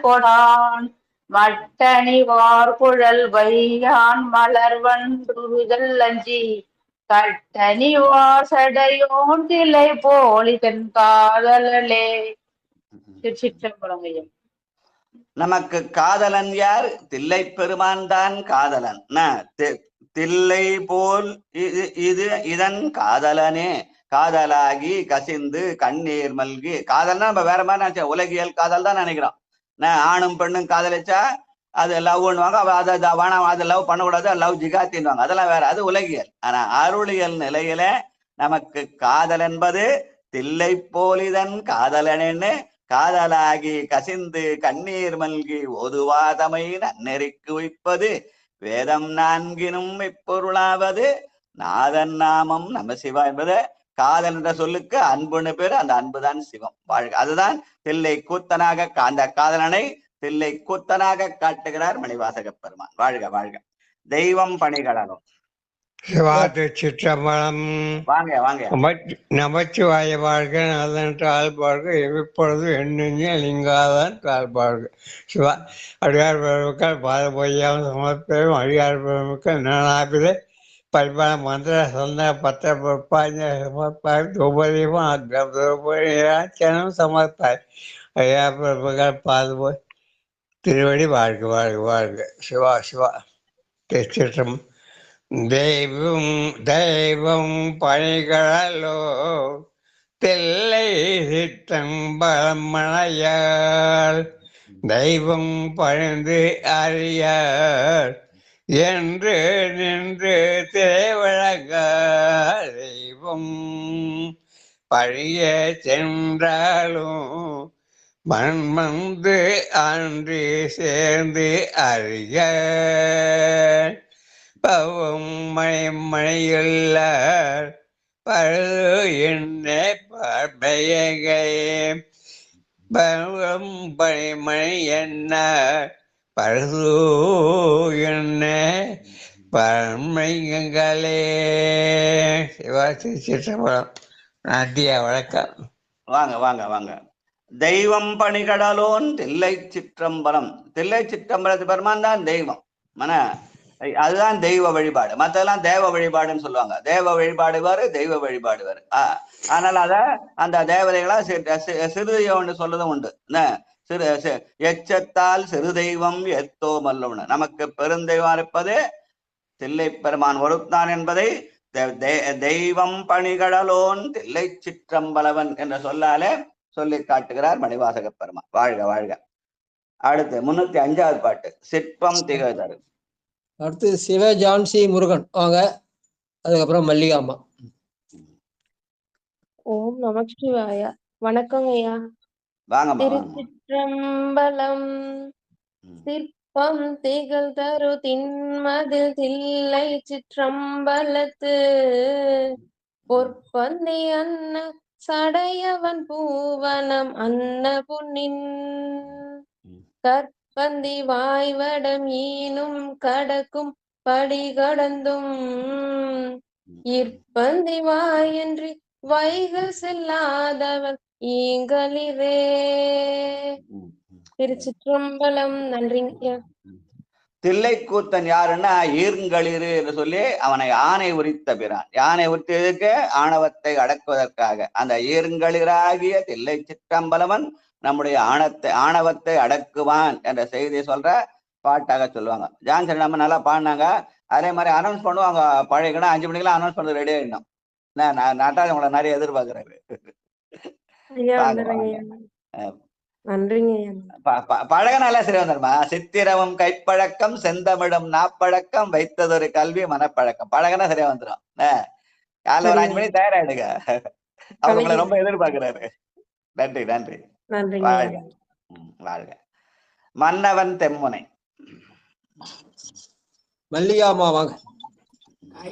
கொடான் மட்டணி வார்குழல் வையான் மலர்வன்றுதல் அஞ்சி கட்டணி வாசடையோன் திலை போலி தன் காதலே. சிற்றம்பலம் ஐயா. நமக்கு காதலன் யார்? தில்லை பெருமான் தான் காதலன். தில்லை போல் இது இதன் காதலனே காதலாகி கசிந்து கண்ணீர் மல்கி. காதல்னா நம்ம வேற மாதிரி நினைச்சா உலகியல் காதல் தான் நினைக்கிறோம். ஆணும் பெண்ணும் காதலிச்சா அது லவ் பண்ணுவாங்க, அதை வேணாம், அது லவ் பண்ணக்கூடாது, லவ் ஜிகாத்தின்வாங்க, அதெல்லாம் வேற, அது உலகியல். ஆனா அருளியல் நிலையில நமக்கு காதல் என்பது தில்லை போலிதன் காதலனேன்னு காதலாகி கசிந்து கண்ணீர் மல்கி ஒதுவாதமை நன்னெறிக்கு வைப்பது வேதம் நான்கினும் இப்பொருளாவது நாதன் நாமம் நம சிவா என்பது. காதல் என்ற சொல்லுக்கு அன்புன்னு பேரு, அந்த அன்புதான் சிவம். வாழ்க. அதுதான் தில்லை கூத்தனாக அந்த காதலனை தில்லை கூத்தனாக காட்டுகிறார் மணிவாசக பெருமான். வாழ்க வாழ்க. தெய்வம் பணிகளவும். சிவாது சிற்றம்பலம். வாங்க வாங்க. நமச்சிவாய வாழ்க. நாதன் தாழ்பாழ்க. எப்பொழுது எண்ணெஞ்சு லிங்காதான் தாழ்பாழ்க. சிவா அடியார் பெருமக்கள் பாத பொய்யாமல் சமர்ப்பம். அடியார் பெருமக்கள் நானாபிலே பரிபால மந்திர சொந்த பத்திர பொறுப்பாய் சமர்ப்பாய். உபதீபம் சமர்ப்பாய். அடியார் பெருமக்கள் பாத போய் திருவடி வாழ்க வாழ்க வாழ்க. சிவா சிவா. சிற்றம். தெய்வம் தெய்வம் பணிகளோ தில்லை சிற்றம்பலம் மணையால் தெய்வம் பணிந்து அறியார் என்று நின்று திரைவழக தெய்வம் பழிய சென்றாலும் மண்மந்து அன்றி சேர்ந்து அறிய பவும் மணியுள்ளார் பழுது என்னை பார்வையகே பவும் பணிமணி என்ன பழுது என்னை பன்மைகளே. சிவாசி சிற்றம்பலம். நாட்டியா வழக்கம். வாங்க வாங்க வாங்க. தெய்வம் பணிகடலோன் தில்லை சிற்றம்பலம். தில்லை சிற்றம்பலத்து பெருமான் தான் தெய்வம். அதுதான் தெய்வ வழிபாடு. மற்றெல்லாம் தேவ வழிபாடுன்னு சொல்லுவாங்க. தேவ வழிபாடு வேறு, தெய்வ வழிபாடு வேறு. அதனால அத அந்த தேவதைகளா சிறு தெய்வம்னு சொல்லதும் உண்டு. எச்சத்தால் சிறு தெய்வம் எத்தோ மல்லம்னு. நமக்கு பெருந்தெய்வம் இருப்பது தில்லை பெருமான் ஒருத்தான் என்பதை தெய்வம் பணிகடலோன் தில்லை சிற்றம்பலவன் என்ற சொல்லாலே சொல்லி காட்டுகிறார் மணிவாசக பெருமான். வாழ்க வாழ்க. அடுத்து 305வது பாட்டு. சிற்பம் திகழ்தரு. அடுத்து சிவ ஜான்சி முருகன் வாங்க. அதுக்கப்புறம் மல்லிகாம்மா. ஓம் நமச்சிவாய. வணக்கம் ஐயா. திருச்சிற்றம்பலம். சிற்பம் திகழ் தரு திண்மதில் தில்லை சிற்றம்பலத்து பொற்பந்தி அன்ன சடையவன் பூவனம் அன்ன புண்ணின் கற்பந்தி வாய்வடம் ஈனும் கடக்கும் படி கடந்தும் இற்பந்தி வாயன்றி வைகள் செல்லாதவன் ஈங்களிரே. திருச்சிற்றம்பலம். நன்றிங்க. தில்லைக்கூத்தன் யாருன்னா ஈர்ங்களிரு என்று சொல்லி அவனை யானை உரித்த பிரான். யானை உரித்ததுக்கு ஆணவத்தை அடக்குவதற்காக அந்த ஈர்ங்களிராகிய தில்லை சிற்றம்பலவன் நம்முடைய ஆணவத்தை அடக்குவான் என்ற செய்தியை சொல்ற பாட்டாக சொல்லுவாங்க. ஜான்சன் நம்ம நல்லா பாடினாங்க. அதே மாதிரி அனௌன்ஸ் பண்ணுவாங்க. பழைய 5 மணிக்கெல்லாம் அனௌன்ஸ் பண்ணது ரெடி ஆயிடணும். நாட்டாள உங்களை நிறைய எதிர்பார்க்கிறாரு. பழகனால சரி வந்துருமா. சித்திரமும் கைப்பழக்கம் செந்தமிழும் நாப்பழக்கம் வைத்ததொரு கல்வி மனப்பழக்கம். பழகனா சரியா வந்துடும். காலைல ஒரு 5 மணி தயாராயிடுங்க. அவர் உங்களை ரொம்ப எதிர்பார்க்கிறாரு. நன்றி நன்றி. நன்றிங்க. வாழ்க வாழ்க. மன்னவன் தெம்முனை. மல்லிகாமா வாங்க.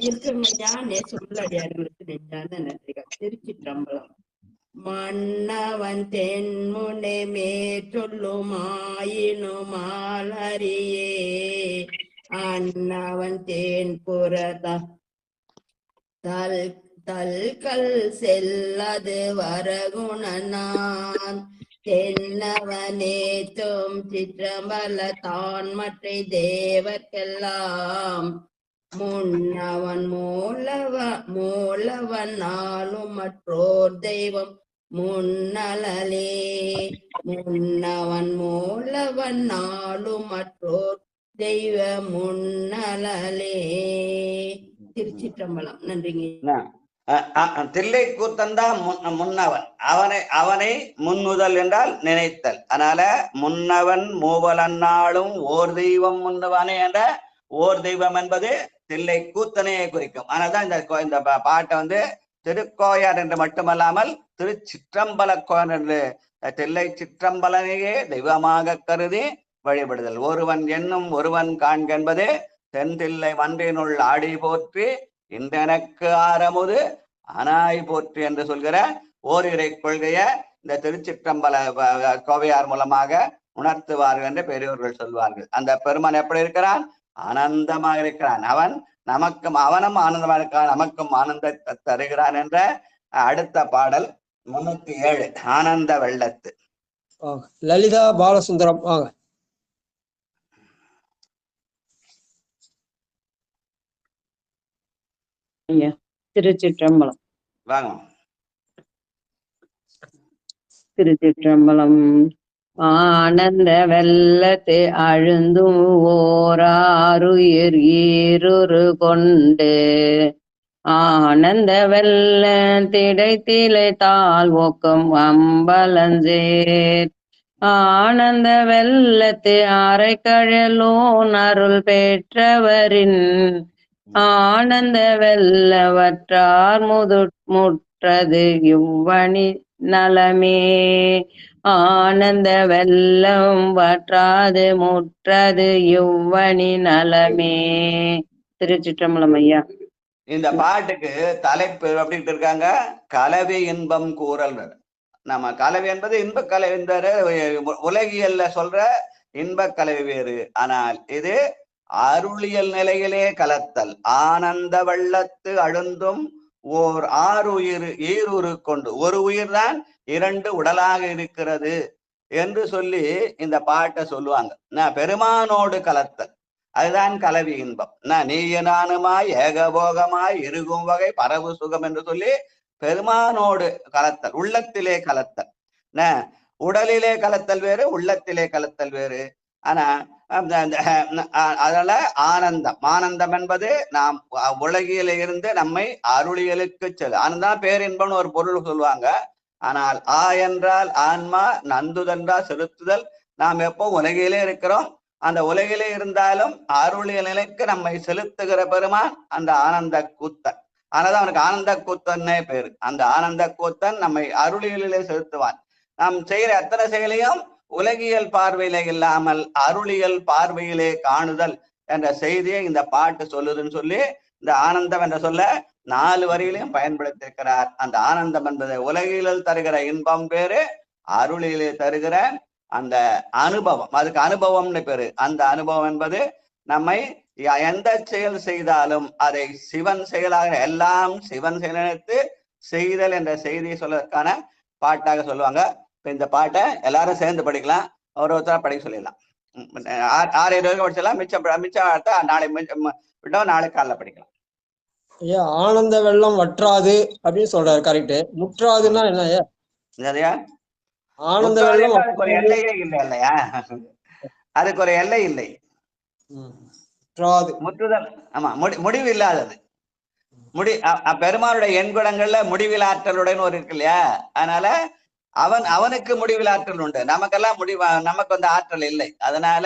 இருக்குமையா சொல்லடியார்களுக்கு நெஞ்சார்ந்த நன்றிகள். திருச்சிற்றம்பலம். மன்னவன் தென்முனை மேற்சொல்லும் ஆயினும் ஆளறியே அன்னவன் தேன் புறதா தல்கல் செல்லது வரகுணனான் தென்னவனேத்தும் சிற்றம்பல தான் மற்ற தேவர்க்கெல்லாம் முன்னவன் மூலவன் நாளும் மற்றோர் தெய்வம் முன்னலே முன்னவன் மூலவன் நாளும் மற்றோர் தெய்வ முன்னலே. திருச்சிற்றம்பலம். நன்றிங்க. தில்லை கூத்தன் தான் முன்னவன். அவனை முன்னுதல் என்றால் நினைத்தல். அதனால முன்னவன் மூவலன்னாலும் ஓர் தெய்வம் முன்னவனே என்ற ஓர் தெய்வம் என்பது தில்லை கூத்தனையை குறிக்கும். அதனால்தான் இந்த பாட்டை வந்து திருக்கோயார் என்று மட்டுமல்லாமல் திருச்சிற்றம்பல கோயார் என்று தில்லை சிற்றம்பலனையே தெய்வமாக கருதி வழிபடுதல். ஒருவன் என்னும் ஒருவன் காண்க என்பது தென்தில்லை மன்றினுள் ஆடி போற்றி இன்றெனக்கு ஆரமுது அனாய் போற்றி என்று சொல்கிற ஓரிரை கொள்கைய இந்த திருச்சிற்றம்பல கோவையார் மூலமாக உணர்த்துவார்கள் என்று பெரியோர்கள் சொல்வார்கள். அந்த பெருமான் எப்படி இருக்கிறான்? ஆனந்தமாக இருக்கிறான். அவனும் ஆனந்தமாக இருக்கிறான், நமக்கும் ஆனந்தத்தை தருகிறான் என்ற அடுத்த பாடல் 307 ஆனந்த வெள்ளத்து. லலிதா பாலசுந்தரம் வாங்க. திருச்சிற்றம்பலம். வாங்க. திருச்சிற்றம்பலம். ஆனந்த வெள்ளத்து அழுந்தும் ஓராருயிர் ஈருரு கொண்டு ஆனந்த வெள்ள திடைத்திலை தாழ் ஒக்கும் அம்பலஞ்சேர் ஆனந்த வெள்ளத்து அரைக்கழலோன் அருள் பெற்றவரின் ஆனந்த வெள்ளவற்றார் முற்றது இவ்வணி நலமே ஆனந்த வெள்ளம் வற்றாது முற்றது இவ்வணி நலமே. திருச்சிற்றம்பலம் ஐயா. இந்த பாட்டுக்கு தலைப்பு அப்படின்ட்டு இருக்காங்க, கலவி இன்பம் கூறல். நம்ம கலவி என்பது இன்ப கலவி, இந்த உலகியல்ல சொல்ற இன்ப கலவி வேறு. ஆனால் இது அருளியல் நிலையிலே கலத்தல். ஆனந்த வெள்ளத்து அழுந்தும் ஓர் ஈருரு கொண்டு, ஒரு உயிர் தான் 2 உடலாக இருக்கிறது என்று சொல்லி இந்த பாட்டை சொல்லுவாங்க. நான் பெருமானோடு கலத்தல், அதுதான் கலவி இன்பம். நீய நானுமாய் ஏகபோகமாய் இருக்கும் வகை பரவு சுகம் என்று சொல்லி பெருமானோடு கலத்தல், உள்ளத்திலே கலத்தல். உடலிலே கலத்தல் வேறு, உள்ளத்திலே கலத்தல் வேறு. ஆனா அதனால ஆனந்தம் என்பது நாம் உலகில இருந்து நம்மை அருளியலுக்கு செல். ஆனந்தம் பேரின்பம்னு ஒரு பொருள் சொல்லுவாங்க. ஆனால் என்றால் ஆன்மா, நந்துதென்றால் செலுத்துதல். நாம் எப்போ உலகிலே இருக்கிறோம், அந்த உலகிலே இருந்தாலும் அருளியல் நிலைக்கு நம்மை செலுத்துகிற பெருமான் அந்த ஆனந்த கூத்தன். அதனால அவனுக்கு ஆனந்த கூத்தன்னே பேரு. அந்த ஆனந்த கூத்தன் நம்மை அருளியலிலே செலுத்துவான். நாம் செய்கிற அத்தனை செயலையும் உலகியல் பார்வையில இல்லாமல் அருளியல் பார்வையிலே காணுதல் என்ற செய்தியை இந்த பாட்டு சொல்லுதுன்னு சொல்லி இந்த ஆனந்தம் என்ற சொல்ல 4 வரியிலையும் பயன்படுத்தியிருக்கிறார். அந்த ஆனந்தம் என்பது உலகியலில் தருகிற இன்பம் பேரு, அருளிலே தருகிற அந்த அனுபவம், அதுக்கு அனுபவம்னு பேரு. அந்த அனுபவம் என்பது நம்மை எந்த செயல் செய்தாலும் அதை சிவன் செயலாக, எல்லாம் சிவன் செயலெடுத்து செய்தல் என்ற செய்தியை சொல்வதற்கான பாட்டாக சொல்லுவாங்க. இந்த பாட்டை எல்லாரும் சேர்ந்து படிக்கலாம், ஒருத்தரா படிக்க சொல்லிடலாம். 6-7 படிச்சிடலாம். மிச்சம் நாளை விட்டோம், நாளை காலைல படிக்கலாம். ஐயா ஆனந்த வெள்ளம் வற்றாது அப்படின்னு சொல்றாரு, கரெக்ட். முற்றாதுன்னா என்ன ஐயா? ஆனந்த வெள்ளம் அதுக்கு ஒரு எல்லையே இல்லை இல்லையா? அதுக்கு ஒரு எல்லை இல்லை. முற்றுதல், ஆமா, முடிவு இல்லாதது. பெருமானுடைய எண்குணங்கள்ல முடிவில் ஆற்றலுடன் ஒரு இருக்கு இல்லையா? அதனால அவனுக்கு முடிவில் ஆற்றல் உண்டு, நமக்கெல்லாம் நமக்கு வந்து ஆற்றல் இல்லை. அதனால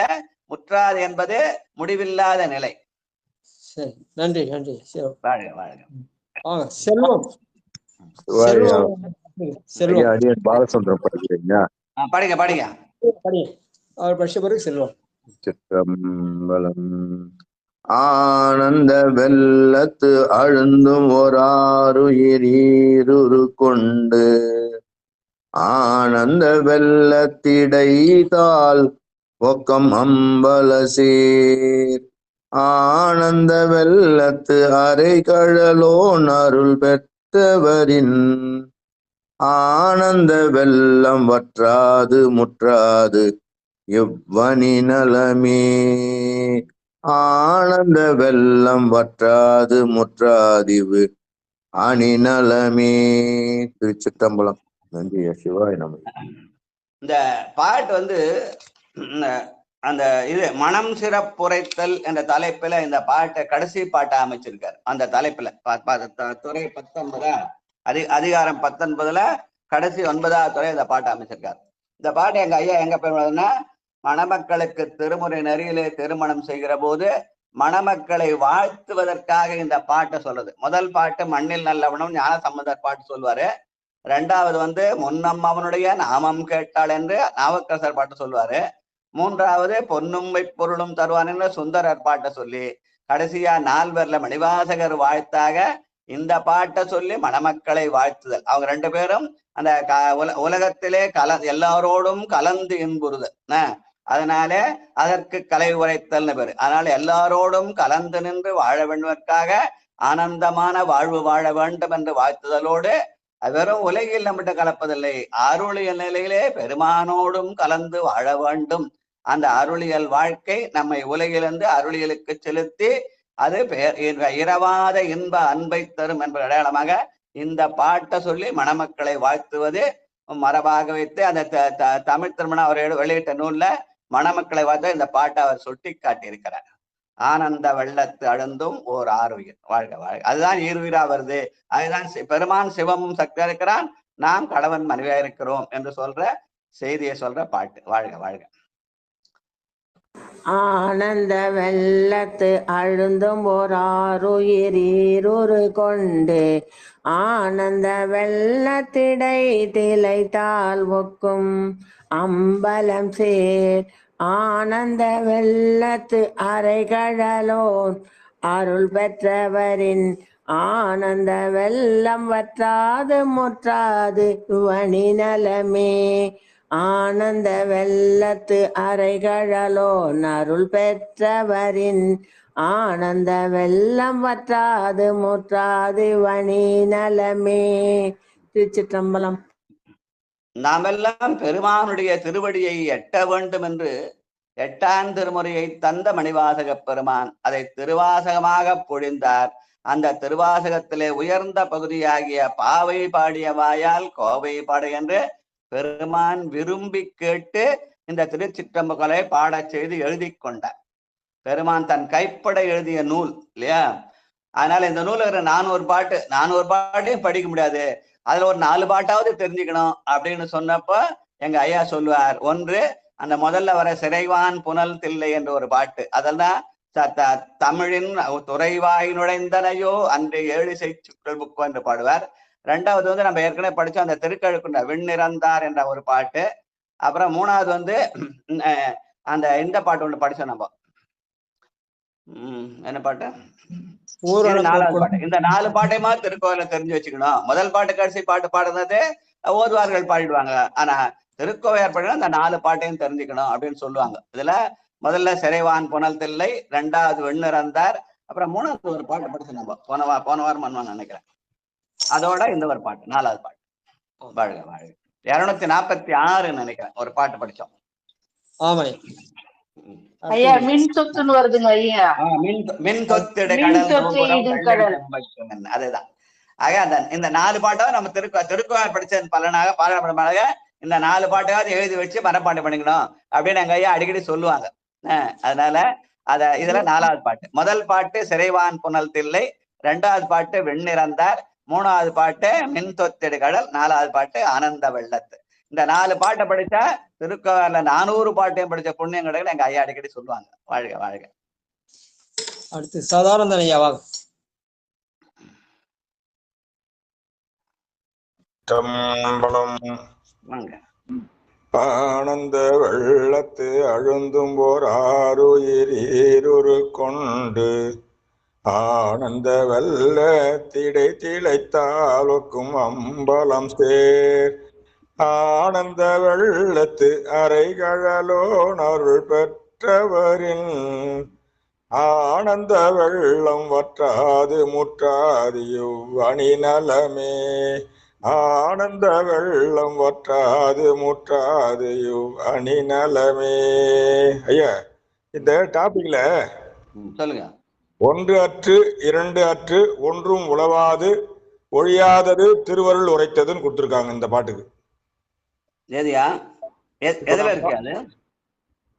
முற்றாது என்பது முடிவில்லாத நிலை. சரி, நன்றி நன்றி. வாழ்க வாழ்க. செல்வம். சிவாயா. செல்வம் ஐயா அடியன் பாலச்சந்திரன் படிக்கிறீங்க. படிங்க படிங்க. அவர் படிச்ச பிறகு செல்வம். சிற்றம்பலம். ஆனந்த வெள்ளத்து அழுந்தும் ஓராருயிரீருரு கொண்டு ஆனந்த வெள்ளத்திடைத்தால் ஒக்கம் அம்பலசீர் ஆனந்த வெள்ளத்து அரை கழலோன் அருள் பெற்றவரின் ஆனந்த வெள்ளம் வற்றாது முற்றாது எவ்வனி நலமே ஆனந்த வெள்ளம் வற்றாது முற்றாதிவு அணிநலமே. திருச்சிற்றம்பலம். நன்றி சிவாய் நம. இந்த பாட்டு அந்த இது மனம் சிறப்புரைத்தல் என்ற தலைப்புல இந்த பாட்டை கடைசி பாட்டை அமைச்சிருக்காரு. அந்த தலைப்புல துறை 19 அதிகாரம் 19 கடைசி 9வது துறை இந்த பாட்டை அமைச்சிருக்காரு. இந்த பாட்டு எங்க ஐயா எங்க போய் மணமக்களுக்கு திருமுறை நெறியிலே திருமணம் செய்கிற போது மணமக்களை வாழ்த்துவதற்காக இந்த பாட்டை சொல்றது. முதல் பாட்டு மண்ணில் நல்லவனும் ஞான சம்பந்தர் பாட்டு சொல்லுவாரு. ரெண்டாவது முன்னம் அவனுடைய நாமம் கேட்டாள் என்று நாவுக்கரசர் பாட்டு சொல்லுவாரு. மூன்றாவது பொன்னும் பொருளும் தருவான் என்று சுந்தரர் பாட்டை சொல்லி கடைசியா 4 மணிவாசகர் வாழ்த்தாக இந்த பாட்டை சொல்லி மணமக்களை வாழ்த்துதல். அவங்க 2 பேரும் அந்த உலகத்திலே எல்லாரோடும் கலந்து இன்புறுதல். அதனால அதற்கு கலை உரைத்தல்னு பேரு. அதனால எல்லாரோடும் கலந்து நின்று வாழ வேண்டுவதற்காக ஆனந்தமான வாழ்வு வாழ வேண்டும் என்று வாழ்த்துதலோடு வெறும் உலகில் நம்மகிட்ட கலப்பதில்லை, அருளியல் நிலையிலே பெருமானோடும் கலந்து வாழ வேண்டும். அந்த அருளியல் வாழ்க்கை நம்மை உலகிலிருந்து அருளியலுக்கு செலுத்தி அது இரவாத இன்ப அன்பை தரும் என்ற அடையாளமாக இந்த பாட்டை சொல்லி மணமக்களை வாழ்த்துவது மரபாக வைத்து அந்த தமிழ் திருமணம் அவர் வெளியிட்ட நூல்ல மணமக்களை வாழ்த்த இந்த பாட்டை அவர் சுட்டி காட்டியிருக்கிறார். ஆனந்த வெள்ளத்து அழுந்தும் ஓர் ஆறுயிர் வாழ்க வாழ்க. அதுதான் ஈருயிரா வருது. அதுதான் பெருமான் சிவமும் சக்தியா இருக்கிறான், நாம் கணவன் மனைவியா இருக்கிறோம் என்று சொல்ற செய்தியை சொல்ற பாட்டு. வாழ்க வாழ்க. ஆனந்த வெள்ளத்து அழுந்தும் ஓர் ஆறுயிரீருரு கொண்டு ஆனந்த வெள்ளத்திடை திளைத்தால் ஒக்கும் அம்பலம் சேர் ஆனந்த வெள்ளத்து அரைகழலோன் அருள் பெற்றவரின் ஆனந்த வெள்ளம் வற்றாது முற்றாது வணி நலமே ஆனந்த வெள்ளத்து அரைகழலோன் அருள் பெற்றவரின் ஆனந்த வெள்ளம் வற்றாது முற்றாது வணி நலமே. திருச்சிற்றம்பலம். நாமெல்லாம் பெருமானுடைய திருவடியை எட்ட வேண்டும் என்று 8ஆம் திருமுறையை தந்த மணிவாசக பெருமான் அதை திருவாசகமாக பொழிந்தார். அந்த திருவாசகத்திலே உயர்ந்த பகுதியாகிய பாவை பாடிய வாயால் கோவை பாட என்று பெருமான் விரும்பி கேட்டு இந்த திருச்சிற்றம்பலத்தை பாடச் செய்து எழுதி கொண்டார். பெருமான் தன் கைப்பட எழுதிய நூல் இல்லையா? அதனால இந்த நூல் 400 பாட்டையும் படிக்க முடியாது, அதுல ஒரு 4 பாட்டாவது தெரிஞ்சுக்கணும் அப்படின்னு சொன்னப்ப எங்க ஐயா சொல்லுவார். ஒன்று அந்த முதல்ல வர சிறைவான் புனல் தில்லை என்ற ஒரு பாட்டு, அதெல்லாம் தமிழின் துறைவாய் நுழைந்தனையோ அன்று 7 செய்யுள் புக்கு என்று பாடுவார். ரெண்டாவது நம்ம ஏற்கனவே படிச்சோம் அந்த திருக்கழுக்குண்ட விண்ணிறந்தார் என்ற ஒரு பாட்டு. அப்புறம் மூணாவது அந்த இந்த பாட்டு ஒன்று படிச்சோம் நம்ம. என்ன பாட்டு? 4வது பாட்டு. இந்த 4 பாட்டையுமா திருக்கோயில தெரிஞ்சு வச்சுக்கணும். முதல் பாட்டு கடைசி பாட்டு பாடுறது ஓதுவார்கள் பாடிடுவாங்க. ஆனா திருக்கோவையார் பாடினா இந்த 4 பாட்டையும் தெரிஞ்சுக்கணும் அப்படின்னு சொல்லுவாங்க. இதுல முதல்ல சிறைவான் புனல் தில்லை, 2வது வெண்ணிறந்தார், அப்புறம் 3வது ஒரு பாட்டு படிச்சு நம்ம போன வாரம் பண்ணுவான்னு நினைக்கிறேன். அதோட இந்த ஒரு பாட்டு 4வது பாட்டு வாழ்க வாழ்க 246 நினைக்கிறேன் ஒரு பாட்டு படிச்சோம். ஆமா ஐயா மின் சொத்துன்னு வருதுங்க ஐயா. மின் சொத்திட கடல். அதுதான். ஆக இந்த 4 பாட்டாவது நம்ம திருக்கோவில் படிச்ச பலனாக பாராளுமன்றமாக இந்த 4 பாட்டையாவது எழுதி வச்சு மனப்பாடம் பண்ணிக்கணும் அப்படின்னு எங்க ஐயா அடிக்கடி சொல்லுவாங்க. அதனால இதுல 4வது பாட்டு. முதல் பாட்டு சிறைவான் புனல் தில்லை, 2வது பாட்டு வெண்ணிறந்தார், 3வது பாட்டு மின் தொத்திடு கடல், 4வது பாட்டு ஆனந்த வெள்ளத்து. இந்த 4 பாட்டை படிச்சா திருக்கோவில 400 பாட்டையும் படிச்ச புண்ணியம் கிடையாது எங்க ஐயா அடிக்கடி சொல்லுவாங்க. வாழ்க வாழ்க. அடுத்து சாதாரண ஐயாவாக திருச்சிற்றம்பலம். வாங்க. ஆனந்த வெள்ளத்து அழுந்தும் போர் ஆறுயிர் ஈருரு கொண்டு ஆனந்த வெள்ள திடை திளைத்தாலுக்கும் அம்பலம் சேர் ஆனந்த வெள்ளத்து அரைகழலோன் அருள் பெற்றவரின் ஆனந்த வெள்ளம் வற்றாது முற்றாது அணி நலமே ஆனந்த வெள்ளம் வற்றாது முற்றாது அணி நலமே. ஐயா, இந்த டாபிக்ல சொல்லுங்க. ஒன்று அற்று இரண்டு அற்று ஒன்றும் உழவாது ஒழியாதது திருவருள் உரைத்ததுன்னு கொடுத்துருக்காங்க இந்த பாட்டுக்கு. எதுயா எதுல இருக்கு அது?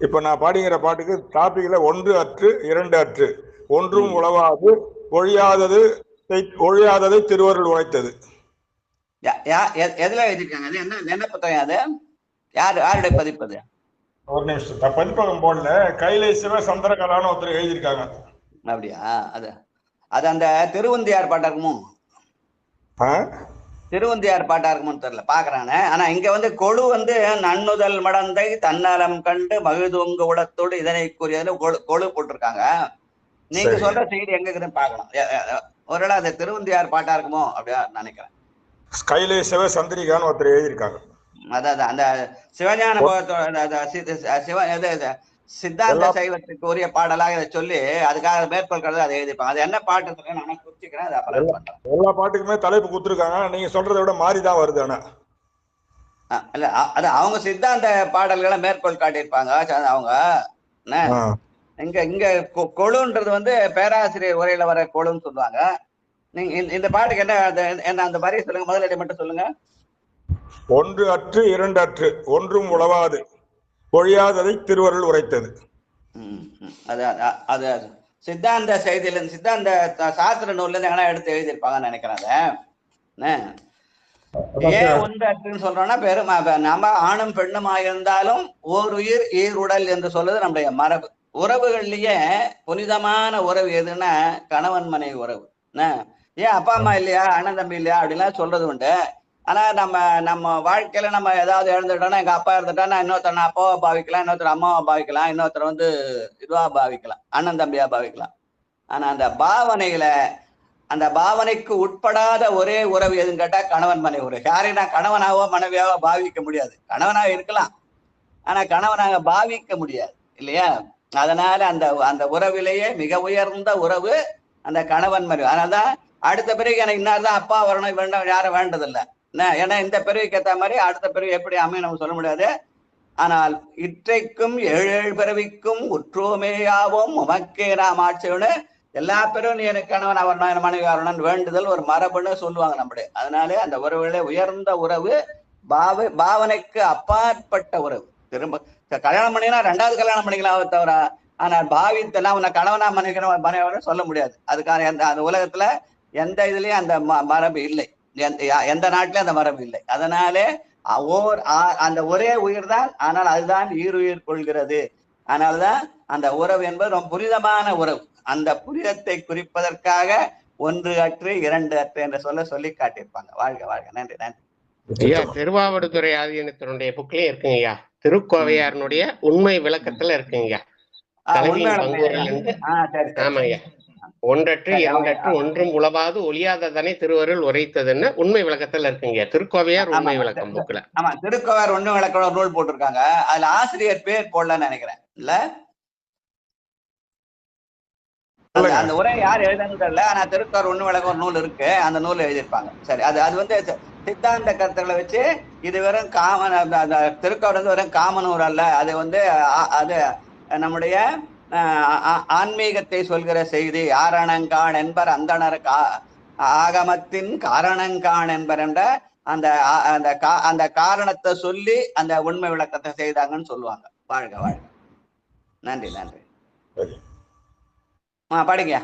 இப்ப நான் பாடுகிற பாட்டுக்கு டாபிக்ல ஒன்று அற்று இரண்டு அற்று ஒன்றும் உழவாது ஒழியாததை திருவருள் உரைத்தது. எதுல எழுதிருக்காங்க? அது என்ன புத்தகம்? அது யாருடைய பதிப்பது? ஒரு நிமிஷம், பதிப்பகம் போடல, கைலை சிவ சந்திரகலான்னு ஒருத்தர் எழுதியிருக்காங்க. அப்படியா? அது அது அந்த திருவந்தியார் பாட்டா இருக்குமோ? திருவந்தியார் பாட்டா இருக்குமோன்னு தெரியல, பாக்குறானே. ஆனா இங்க வந்து கொழு வந்து நன்னுதல் மடந்தை தன்னலம் கண்டு மகிழ்துவங்க உடத்தோடு இதனை கூறியதுன்னு கொழு போட்டிருக்காங்க. நீங்க சொல்ற செய்தி எங்க இருக்குன்னு பாக்கலாம். ஒருவேளை அது திருவந்தியார் பாட்டா இருக்குமோ அப்படியா நினைக்கிறேன். கைலை சிவ சந்திரிகான்னு ஒருத்தர் எழுதியிருக்காங்க. அதான் அந்த சிவஞான சித்தாந்த சைவத்துக்கு உரிய பாடலாக இதை சொல்லி அதுக்காக மேற்கொள்றது அதை எழுதிப்பாங்க. அது என்ன பாட்டு நான் குறிச்சிக்கிறேன். அது அப்புறம் பண்றேன். எல்லா பாட்டுக்குமே தலைப்பு கொடுத்துருக்காங்க. நீங்க சொல்றதை விட மாறிதான் வருது. ஆனா இல்ல, அது அவங்க சித்தாந்த பாடல்களை மேற்கோள் காட்டியிருப்பாங்க அவங்க. இங்க கொழுன்றது வந்து பேராசிரியர் உரையில வர கொழுன்னு சொல்லுவாங்க. நீங்க இந்த பாட்டுக்கு என்ன அந்த வரியை சொல்லுங்க, முதலடி மட்டும் சொல்லுங்க. ஒன்று அற்று இரண்டு அற்று ஒன்றும் உழவாது ஒழியாததை திருவருள் உரைத்தது. அது சித்தாந்த செய்தியில சித்தாந்த சாஸ்திர நூல்ல இருந்து எங்கன்னா எடுத்து எழுதியிருப்பாங்கன்னு நினைக்கிறேன். ஏன் ஒன்று அற்றுன்னு சொல்றோம்னா, பெரும் நம்ம ஆணும் பெண்ணுமா இருந்தாலும் ஓர் உயிர் ஈருடல் என்று சொல்றது நம்முடைய மரபு. உறவுகள்லயே புனிதமான உறவு எதுன்னா கணவன் மனைவி உறவு. ஏன் அப்பா அம்மா இல்லையா, அண்ணன் தம்பி இல்லையா அப்படிலாம் சொல்றது உண்டு. ஆனா நம்ம வாழ்க்கையில நம்ம ஏதாவது இழந்துட்டோம்னா, எங்க அப்பா இருந்துட்டா இன்னொருத்தர் நான் அப்பாவை பாவிக்கலாம், இன்னொருத்தர் அம்மாவை பாவிக்கலாம், இன்னொருத்தர் வந்து இதுவா பாவிக்கலாம், அண்ணன் தம்பியா பாவிக்கலாம். ஆனா அந்த பாவனையில அந்த பாவனைக்கு உட்படாத ஒரே உறவு எதுன்னு கேட்டா கணவன் மனைவி உறவு. யாரையும் நான் கணவனாவோ மனைவியாவோ பாவிக்க முடியாது. கணவனாக இருக்கலாம், ஆனா கணவனாக பாவிக்க முடியாது இல்லையா? அதனால அந்த உறவிலேயே மிக உயர்ந்த உறவு அந்த கணவன் மனைவி. அதனால்தான் அடுத்த பிறகு எனக்கு இன்னார்தான் அப்பா வரணும் வேண்டாம் யாரும் வேண்டதில்லை. ஏன்னா இந்த பிறவிக்கு ஏற்ற மாதிரி அடுத்த பிறவி எப்படி அமையும் நம்ம சொல்ல முடியாது. ஆனால் இற்றைக்கும் ஏழு பிறவிக்கும் உற்றோமேயாவும் உமக்கே நாம் ஆட்சியோன்னு எல்லா பேரும் நீ எனக்கு கணவன் வரணும், என் மனைவி வரணும்னு வேண்டுதல் ஒரு மரபுன்னு சொல்லுவாங்க நம்முடைய. அதனாலே அந்த உறவுகளே உயர்ந்த உறவு, பாவனைக்கு அப்பாற்பட்ட உறவு. திரும்ப கல்யாணம் பண்ணினா ரெண்டாவது கல்யாணம் பண்ணிக்கலாம் தவிர, ஆனால் பாவித்தெல்லாம் உன்னை கணவனா மனைவி சொல்ல முடியாது. அதுக்கான அந்த உலகத்துல எந்த இதுலயும் அந்த மரபு இல்லை, எந்த நாட்டிலும் அந்த மரபு இல்லை. அதனாலே அந்த ஒரே உயிர் தான், ஆனால் அதுதான் ஈருயிர் கொள்கிறது. அதனால்தான் அந்த உறவு என்பது ரொம்ப புனிதமான உறவு. அந்த புனிதத்தை குறிப்பதற்காக ஒன்று அற்று இரண்டு அற்று என்று சொல்லி காட்டியிருப்பாங்க. வாழ்க வாழ்க. நன்றி நன்றி. ஐயா, திருவாவடுதுறை ஆதீனத்தினுடைய புக்லயும் இருக்குங்க ஐயா. திருக்கோவையாரனுடைய உண்மை விளக்கத்துல இருக்குங்க. ஆமா ஐயா. ஒன்றற்று இரண்டற்று ஒன்றும் உழவாது ஒழியாததனை திருவருள் உரைத்ததுன்னு உண்மை விளக்கத்துல இருக்குங்க. திருக்கோவையார் உண்மை விளக்கம் புக்ல. ஆமா, திருக்கோவையார் உண்மை விளக்கம் ஒரு நூல் போட்டிருக்காங்க. அதுல ஆசிரியர் பேர் போடலன்னு நினைக்கிறேன். இல்ல அந்த உரை யார் எழுதுன்னு தெரியல. ஆனா திருக்கோவையார் உண்மை விளக்கம் ஒரு நூல் இருக்கு, அந்த நூல் எழுதியிருப்பாங்க. சரி, அது வந்து சித்தாந்த கருத்துக்களை வச்சு இது வெறும் திருக்கோவையார் வந்து வெறும் காமனூர் அல்ல. அது வந்து அது நம்முடைய ஆன்மீகத்தை சொல்கிற செய்தி. ஆரணங்கான் என்பர் அந்தனர் ஆகமத்தின் காரணங்கான் என்பர் என்ற அந்த காரணத்தை சொல்லி அந்த உண்மை விளக்கத்தை செய்தாங்கன்னு சொல்லுவாங்க. வாழ்க வாழ்க. நன்றி நன்றி. படிங்க.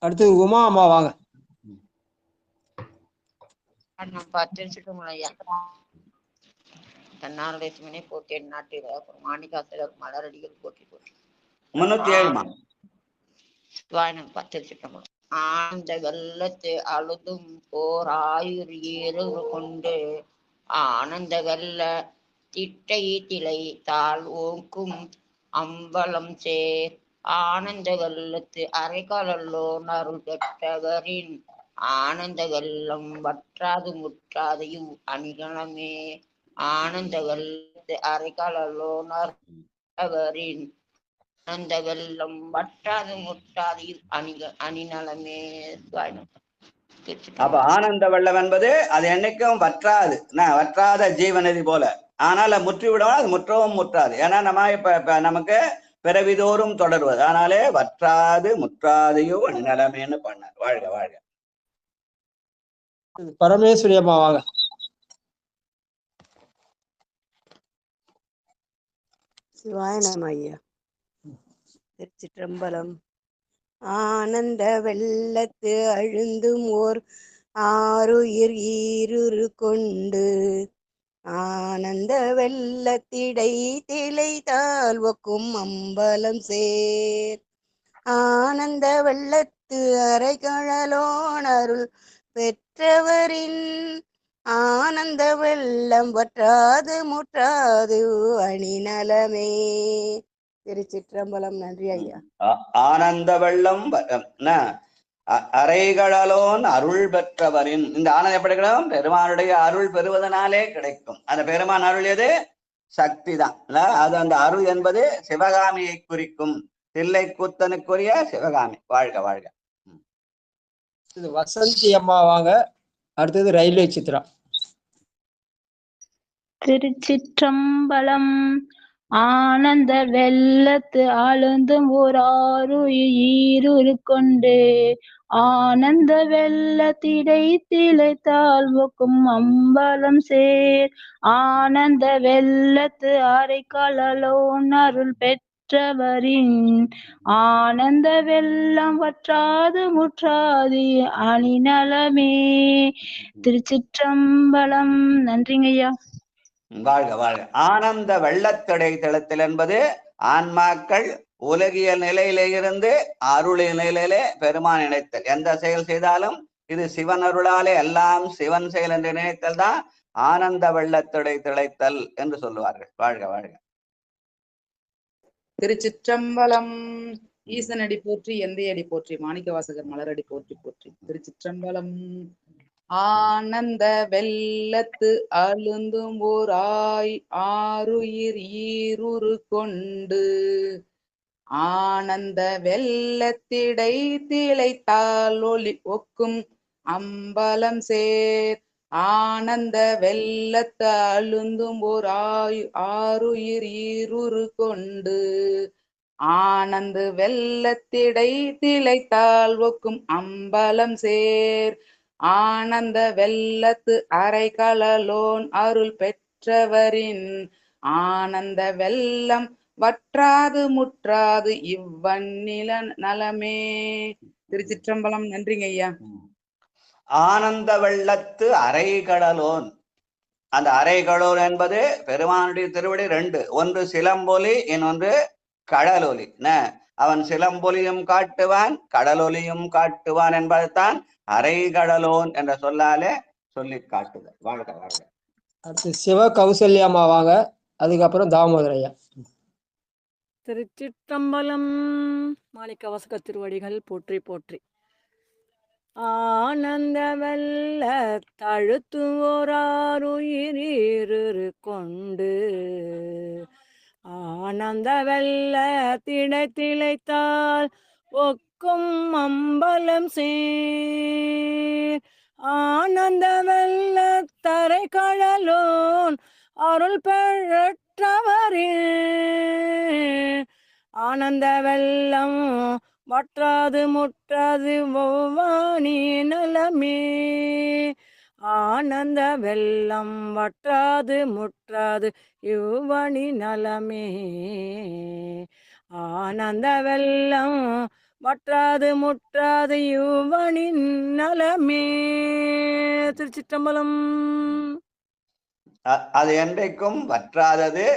அடுத்து உமா அம்மா வாங்க. தன்னாருடைய சிவனை போற்றி எந்நாட்டில் மாணிக்காசர் மலரடிகள் போற்றி போற்றி 307 சிவாயனம் 10 சிற்றம்பலம். ஆனந்த வெள்ளத்து அழுதும் ஓர் ஆயுர் ஏறு கொண்டு ஆனந்த வெள்ள திட்டை திளை தாழ் ஓக்கும் அம்பலம் சேர் ஆனந்த வெள்ளத்து அரைக்கலல்லோ அருள் பெற்றவரின் ஆனந்த வெள்ளம் வற்றாது முற்றாது இவ் அணிகளமே ஆனந்த வெள்ளத்து அரைக்கலல்லோ அவரின் ஆனந்த வெள்ளம் வற்றாது முற்றாது இவ் அணிநலமே. அப்ப ஆனந்த வெள்ளம் என்பது அது என்னைக்கும் வற்றாது, வற்றாத ஜீவநதி போல. ஆனால் முற்றி விடவும் அது முற்றவும் முற்றாது. ஏன்னா நம்ம இப்ப நமக்கு பிறவிதோறும் தொடர்வது. அதனாலே வற்றாது முற்றாதையோ நிலைமைன்னு பண்ணார். வாழ்க வாழ்க. பரமேஸ்வரி அம்மா வாங்க. சிவாய நம ஐயா. திருச்சிற்றம்பலம். ஆனந்த வெள்ளத்து அழுந்தும் ஓர் ஆருயிர் ஈருரு கொண்டு ஆனந்த வெள்ளத்திடை திளை தாழ்வக்கும் அம்பலம் சேர் ஆனந்த வெள்ளத்து அரைகழலோன் அருள் பெற்றவரின் ஆனந்த வெள்ளம் வற்றாது முற்றாது அணிநலமே. திருச்சிற்றம்பலம். நன்றி ஐயா. ஆனந்த வெள்ளம் அரைகழலோன் அருள் பெற்றவரின். இந்த ஆனந்தம் எப்படி கிடைக்கும்? பெருமானுடைய அருள் பெறுவதனாலே கிடைக்கும். அந்த பெருமான் அருள் எது? சக்தி தான். அது அந்த அருள் என்பது சிவகாமியை குறிக்கும். தில்லை கூத்தனுக்குரிய சிவகாமி. வாழ்க வாழ்க. இது வசந்தி அம்மா வாங்க. அடுத்தது ரயில்வே சித்ரா. திருச்சிற்றம்பலம். ஆனந்த வெள்ளத்து ஆளுந்தும் ஓர் ஆருயிர் கொண்டு ஆனந்த வெள்ளத்திடை திளை தாழ்வுக்கும் அம்பலம் சேர் ஆனந்த வெள்ளத்து அரைக்கலலோன் அருள் பெற்றவரின் ஆனந்த வெள்ளம் வற்றாது முற்றாது அணிநலமே. திருச்சிற்றம்பலம். நன்றிங்க ஐயா. வாழ்க வாழ்க. ஆனந்த வெள்ளத்தடை தளத்தில் என்பது ஆன்மாக்கள் உலகியல் நிலையில இருந்து அருளின் நிலையிலே பெருமான் நினைத்தல். எந்த செயல் செய்தாலும் இது சிவன் அருளாலே எல்லாம் சிவன் செயல் என்று நினைத்தல் தான் ஆனந்த வெள்ளத்தடை திளைத்தல் என்று சொல்லுவார்கள். வாழ்க வாழ்க. திருச்சிற்றம்பலம். ஈசனடி போற்றி, எந்தையடி போற்றி, மாணிக்க வாசகர் மலரடி போற்றி போற்றி. திருச்சிற்றம்பலம். ஆனந்த வெள்ளத்து அழுந்தும் ஓர் ஆருயிர் ஈருரு கொண்டு ஆனந்த வெள்ளத்திடை திளைத்தால் ஒளி ஒக்கும் அம்பலம் சேர் ஆனந்த வெள்ளத்து அழுந்தும் ஓர் ஆருயிர் ஈருரு கொண்டு ஆனந்த வெள்ளத்திடை திளைத்தால் ஒக்கும் அம்பலம் சேர் ஆனந்த வெள்ளத்து அரைகழலோன் அருள் பெற்றவரின் ஆனந்த வெள்ளம் வற்றாது முற்றாது இவ்வன்னில நலமே. திருச்சிற்றம்பலம். நன்றிங்க ஐயா. ஆனந்த வெள்ளத்து அரைகடலோன். அந்த அரைகடலோன் என்பது பெருமானுடைய திருவடி ரெண்டு. ஒன்று சிலம்பொலி, இன்னொன்று கடலொலி. அவன் சிலம்பொலியும் காட்டுவான், கடலொலியும் காட்டுவான் என்பதுதான் அரைகடலோன் என்ற சொல்லாலே சொல்லி காட்டுதல். வாழ்க வாழ்க. அடுத்து சிவ கௌசல்யம்மா வாங்க. அதுக்கப்புறம் தாமோதரையா. திருச்சிற்றம்பலம். மாணிக்க வாசக திருவடிகள் போற்றி போற்றி. ஆனந்த வெள்ள தழுத்துவோராருயிர் கொண்டு ஆனந்த வெள்ள திடை திளைத்தால் ஒக்கும் அம்பலம் சேர் ஆனந்த வெள்ள தரை கழலோன் அருள் பெற்றவரே ஆனந்த வெள்ளம் வற்றாது முற்றாது ஒவ்வாணி நலமே. ஆனந்த வெள்ளம் வற்றாது முற்றாது யுவனி நலமே. ஆனந்த வெள்ளம் வற்றாது முற்றாது யுவனி நலமே. திருச்சிற்றம்பலம். அது என்றைக்கும் வற்றாதது,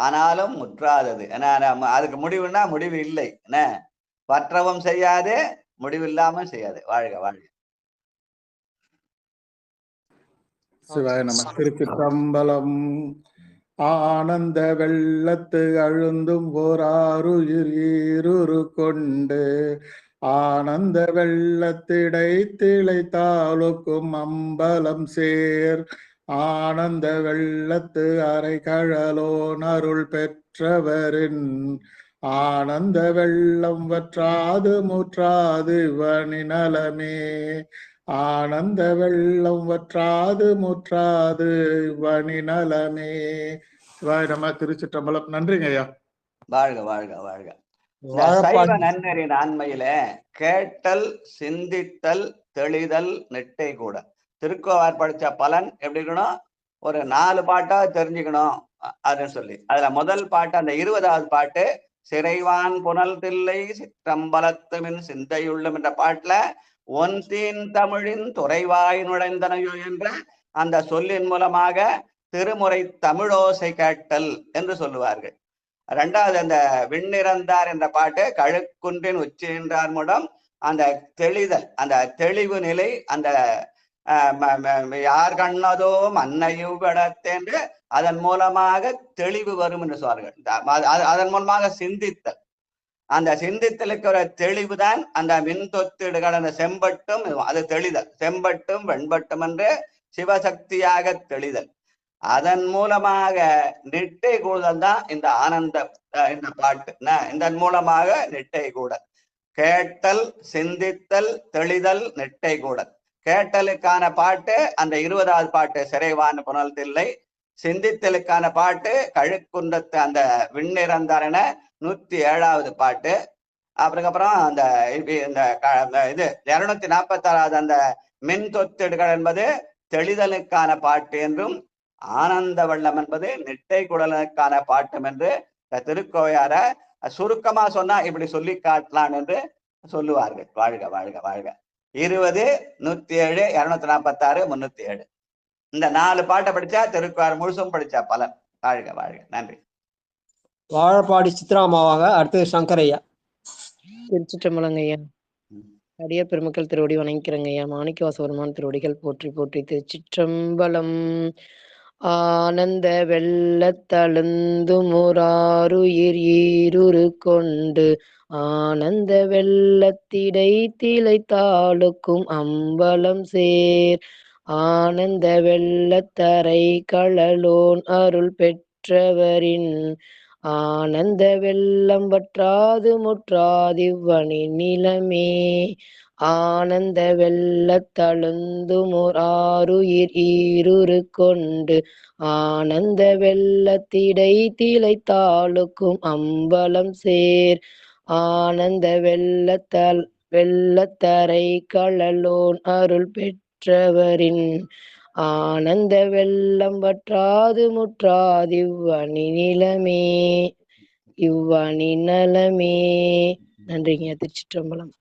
ஆனாலும் முற்றாதது. அதுக்கு முடிவுன்னா முடிவு இல்லை. வற்றவும் செய்யாது, முடிவில்லாம செய்யாது. வாழ்க வாழ்க. சிவாய நம. திருச்சிற்றம்பலம். ஆனந்த வெள்ளத்து அழுந்தும் ஓர் ஆருயிர் ஈருரு கொண்டு ஆனந்த வெள்ளத்திடை திளைத்தாலுக்கும் அம்பலம் சேர் ஆனந்த வெள்ளத்து அரை கழலோன் அருள் பெற்றவரின் ஆனந்த வெள்ளம் வற்றாது முற்றாது வனி நலமே ஆனந்த வெள்ளம் வற்றாது முற்றாது வனி நலமே. நம்ம திருச்சிற்றம்பலம். நன்றிங்க ஐயா. வாழ்க வாழ்க வாழ்க. இந்த சைவ நன்னறி ஆண்மையில கேட்டல், சிந்தித்தல், தெளிதல், நெட்டை கூட. திருக்கோவார் படிச்ச பலன் எப்படி இருக்கணும்? ஒரு 4 பாட்டா தெரிஞ்சுக்கணும் அப்படின்னு சொல்லி, அதுல முதல் பாட்டு அந்த 20வது பாட்டு சிறைவான் புனல் தில்லை சிற்றம்பலத்துமின் சிந்தையுள்ளும் என்ற பாட்டுல ஒன்றின் தமிழின் துறைவாய் நுழைந்தனையோ என்ற அந்த சொல்லின் மூலமாக திருமுறை தமிழோசை கேட்டல் என்று சொல்லுவார்கள். 2வது அந்த விண்ணிறந்தார் என்ற பாட்டு கழுக்குன்றின் உச்சி நின்றார் மூலம் அந்த தெளிதல், அந்த தெளிவு நிலை, அந்த யார் கண்ணதோ மன்னையு கடத்தென்று அதன் மூலமாக தெளிவு வரும் என்று சொல்வார்கள். அதன் மூலமாக சிந்தித்தல், அந்த சிந்தித்தலுக்கு ஒரு தெளிவுதான் அந்த மின் தொத்திடுகள், அந்த செம்பட்டும் அது தெளிதல். செம்பட்டும் வெண்பட்டும் என்று சிவசக்தியாக தெளிதல். அதன் மூலமாக நிட்டை கூடுதல் தான் இந்த ஆனந்த இந்த பாட்டு. இதன் மூலமாக நிட்டை கூடல், கேட்டல், சிந்தித்தல், தெளிதல், நெட்டை கூடல். கேட்டலுக்கான பாட்டு அந்த 20வது பாட்டு சிறைவான் புனல் தில்லை. சிந்தித்தலுக்கான பாட்டு கழுக்குன்றத்து அந்த விண்ணிறந்தாரன 107வது பாட்டு. அப்புறம் அந்த இது 246வது அந்த மின் தொத்திடுகள் என்பது தெளிதலுக்கான பாட்டு என்றும், ஆனந்த வெள்ளம் என்பது நெட்டை குடலுக்கான பாட்டும் என்று திருக்கோவையார சுருக்கமா சொன்னா இப்படி சொல்லி காட்டலாம் என்று சொல்லுவார்கள். வாழ்க வாழ்க வாழ்க. 20, 107, 246, 307 இந்த 4 பாட்டை படிச்சா திருக்கோவையார் முழுசும் படிச்சா பலன். வாழ்க வாழ்க. நன்றி. வாழப்பாடி சித்ராமாவாங்க. அடுத்தது சங்கரையா. திருச்சிற்றம்பலங்க ஐயா. அடிய பெருமக்கள் திருவடி வணங்கிக்கிறேங்க ஐயா. மாணிக்கவாசவருமான் திருவடிகள் போற்றி போற்றி. திருச்சிற்றம்பலம். ஆனந்த வெள்ளத்தழுந்தும் ஓராருயிர் ஈருரு கொண்டு ஆனந்த வெள்ளத்திடை திளைத்தாளுக்கும் அம்பலம் சேர் ஆனந்த வெள்ளத்தரை கழலோன் அருள் பெற்றவரின் ஆனந்த வெள்ளம் வற்றாது முற்றாதிவ்வனி நிலமே ஆனந்த வெள்ளத்தழுந்தும் ஓர் ஆருயிர் ஈருரு கொண்டு ஆனந்த வெள்ளத்திடை திளைத்தாளுக்கும் அம்பலம் சேர் ஆனந்த வெள்ளத்தரை கழலோன் அருள் பெற்றவரின் ஆனந்த வெள்ளம் வற்றாது முற்றாதிவ்வனி நிலமே இவ்வனி நலமே. நன்றிங்க. திருச்சிற்றம்பலம்.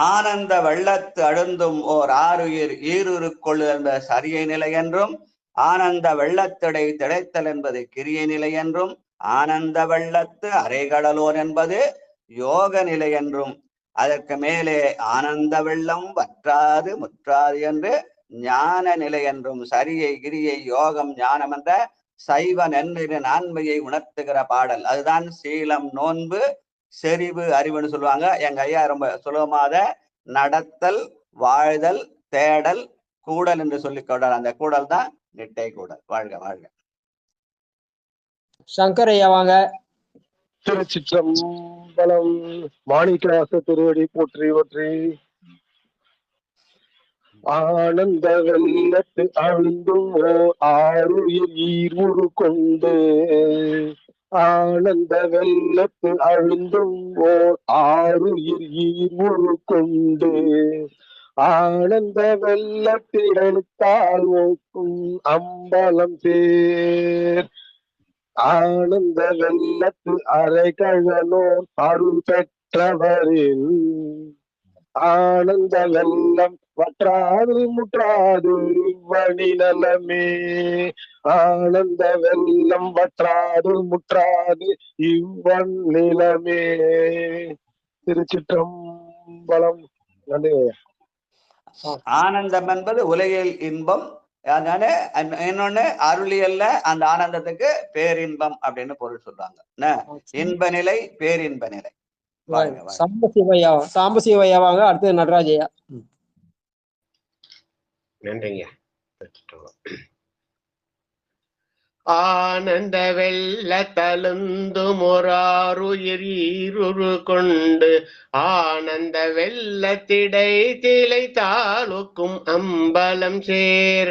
ஆனந்த வெள்ளத்து அழுந்தும் ஓர் ஆருயிர் ஈருரு கொள்ளு என்பது சரியை நிலை என்றும், ஆனந்த வெள்ளத்திடை திளைத்தல் என்பது கிரியை நிலை என்றும், ஆனந்த வெள்ளத்து அரைகடலோன் என்பது யோக நிலை என்றும், அதற்கு மேலே ஆனந்த வெள்ளம் வற்றாது முற்றாது என்று ஞான நிலை என்றும், சரியை கிரியை யோகம் ஞானம் என்ற சைவ நன்னெறி ஆண்மையை உணர்த்துகிற பாடல். அதுதான் சீலம், நோன்பு, செறிவு, அறிவுன்னு சொல்லுவாங்க. எங்க ஐயா ரொம்ப சுலபமாக நடத்தல், வாழ்தல், தேடல், கூடல் என்று சொல்லி கொண்டார். அந்த கூடல் தான் நிட்டை கூடல். வாழ்க வாழ்க. சங்கரையா வாங்க. திருச்சிற்றம்பலம். மாணிக்கவாச திருவடி போற்றி போற்றி. ஆனந்த வெள்ளத்து அழுந்தும் ஆருயிர் ஈர்வுரு கொண்டு ஆனந்த வெள்ளத்து அழுந்தும் ஓர் ஆருயிர் ஈர்வுரு கொண்டு ஆனந்த வெள்ளத்திடத்தால் ஓக்கும் அம்பலம் சேர் ஆனந்த வெள்ளத்து அரை கழலோ அருள் பெற்றவரின் ஆனந்த வெள்ளம் வற்றாது முற்றாது வழி நலமே ஆனந்த வெள்ளம் வற்றாது முற்றாது இவ்வன் நிலமே. திருச்சிற்றம்பலம். பலம். நன்றி ஐயா. ஆனந்தம் என்பது உலகில் இன்பம். அதனால இன்னொன்னு அருளியல்ல அந்த ஆனந்தத்துக்கு பேரின்பம் அப்படின்னு பொருள் சொல்றாங்க. இன்ப நிலை, பேரின்ப நிலை. சாம்பசிவையாவாங்க. அடுத்தது நடராஜையா. நன்றிங்க. ஆனந்த வெள்ள தழுந்தும் ஒராருயிர் ஈருரு கொண்டு ஆனந்த வெள்ளத்திடை திளை தாளுக்கும் அம்பலம் சேர்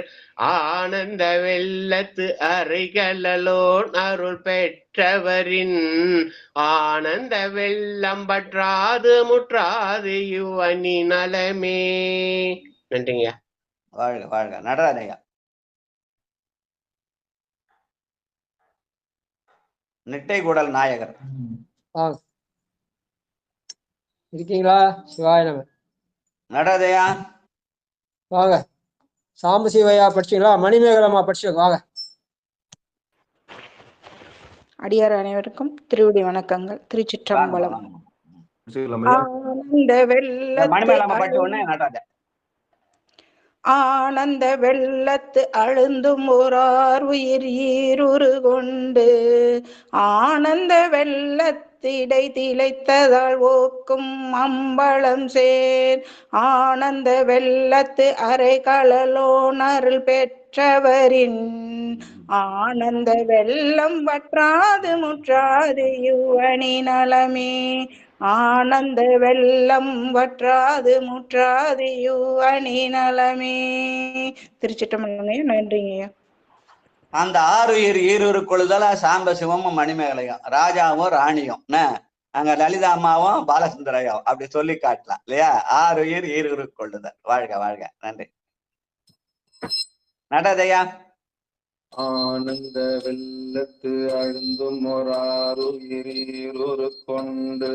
ஆனந்த வெள்ளத்து அறைகளோன் அருள் பெற்றவரின் ஆனந்த வெள்ளம் பற்றாது முற்றாது யுவனி நலமே. நன்றிங்க. வாழ்க வாழ்க. நடராஜையா. நிட்டை கூடல் நாயகர் இருக்கீங்களா? சிவாய நம. நடராஜையா வாங்க. சாம்பசிவையா படிச்சீங்களா? மணிமேகலமா படிச்சு வாங்க. அடியார் அனைவருக்கும் திருவடி வணக்கங்கள். திருச்சிற்றம்பலம். ஆனந்த மணிமேகலமா படிச்ச உடனே நடராஜா. ஆனந்த வெள்ளத்து அழுந்தும் ஓரார் உயிர் ஈருரு கொண்டு ஆனந்த வெள்ளத்திடை திளைத்ததால் ஓக்கும் அம்பலம் சேர் ஆனந்த வெள்ளத்து அரை களலோன் அருள் பெற்றவரின் ஆனந்த வெள்ளம் வற்றாது முற்றாது யுவனி நலமே. ஆனந்த வெள்ளம் வற்றாது முற்றாது யுவனி நலமே. திருச்சிற்றம்பலம். நன்றிங்க. அந்த ஆறுயிர் ஈருரு கொள்ளுதல சாம்ப சிவமும் மணிமேகலையும் ராஜாவும் ராணியும் அங்க லலிதா அம்மாவும் பாலசுந்தரையும் அப்படி சொல்லி காட்டலாம் இல்லையா? ஆறுயிர் ஈருரு கொள்ளுதல். வாழ்க வாழ்க. நன்றி. நடராஜையா. ஆனந்த வெள்ளத்து அழுந்தும் ஒராருயிர் ஈருரு கொண்டு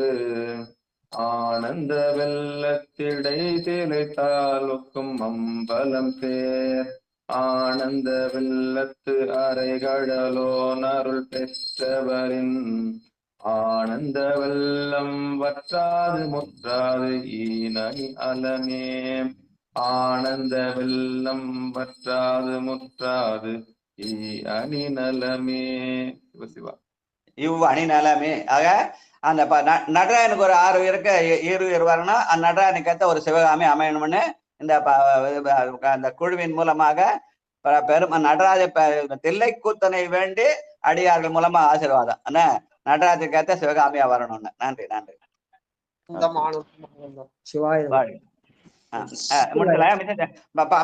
ஆனந்த வெள்ளத்திடை திளைத்தாலுக்கும் அம்பலம் சேர் ஆனந்த வெள்ளத்து அறைகடலோன் அருள் பெற்றவரின் ஆனந்த வெள்ளம் வற்றாது முற்றாது ஈனி அலமே. ஆனந்த வெள்ளம் வற்றாது முற்றாது அணி நலமே. சிவா. இவ் அணி நலமே. ஆக அந்த நடராஜனுக்கு ஒரு 6 உயிருக்கு 7 உயிர் வரணும். அந்த நடராஜனுக்கு ஏற்ற ஒரு சிவகாமி அமையணும்னு இந்த குழுவின் மூலமாக பெரும் நடராஜ தில்லை கூத்தனை வேண்டி அடியார்கள் மூலமா ஆசீர்வாதம். நடராஜனுக்கு ஏற்ற சிவகாமியா வரணும்னு. நன்றி நன்றி.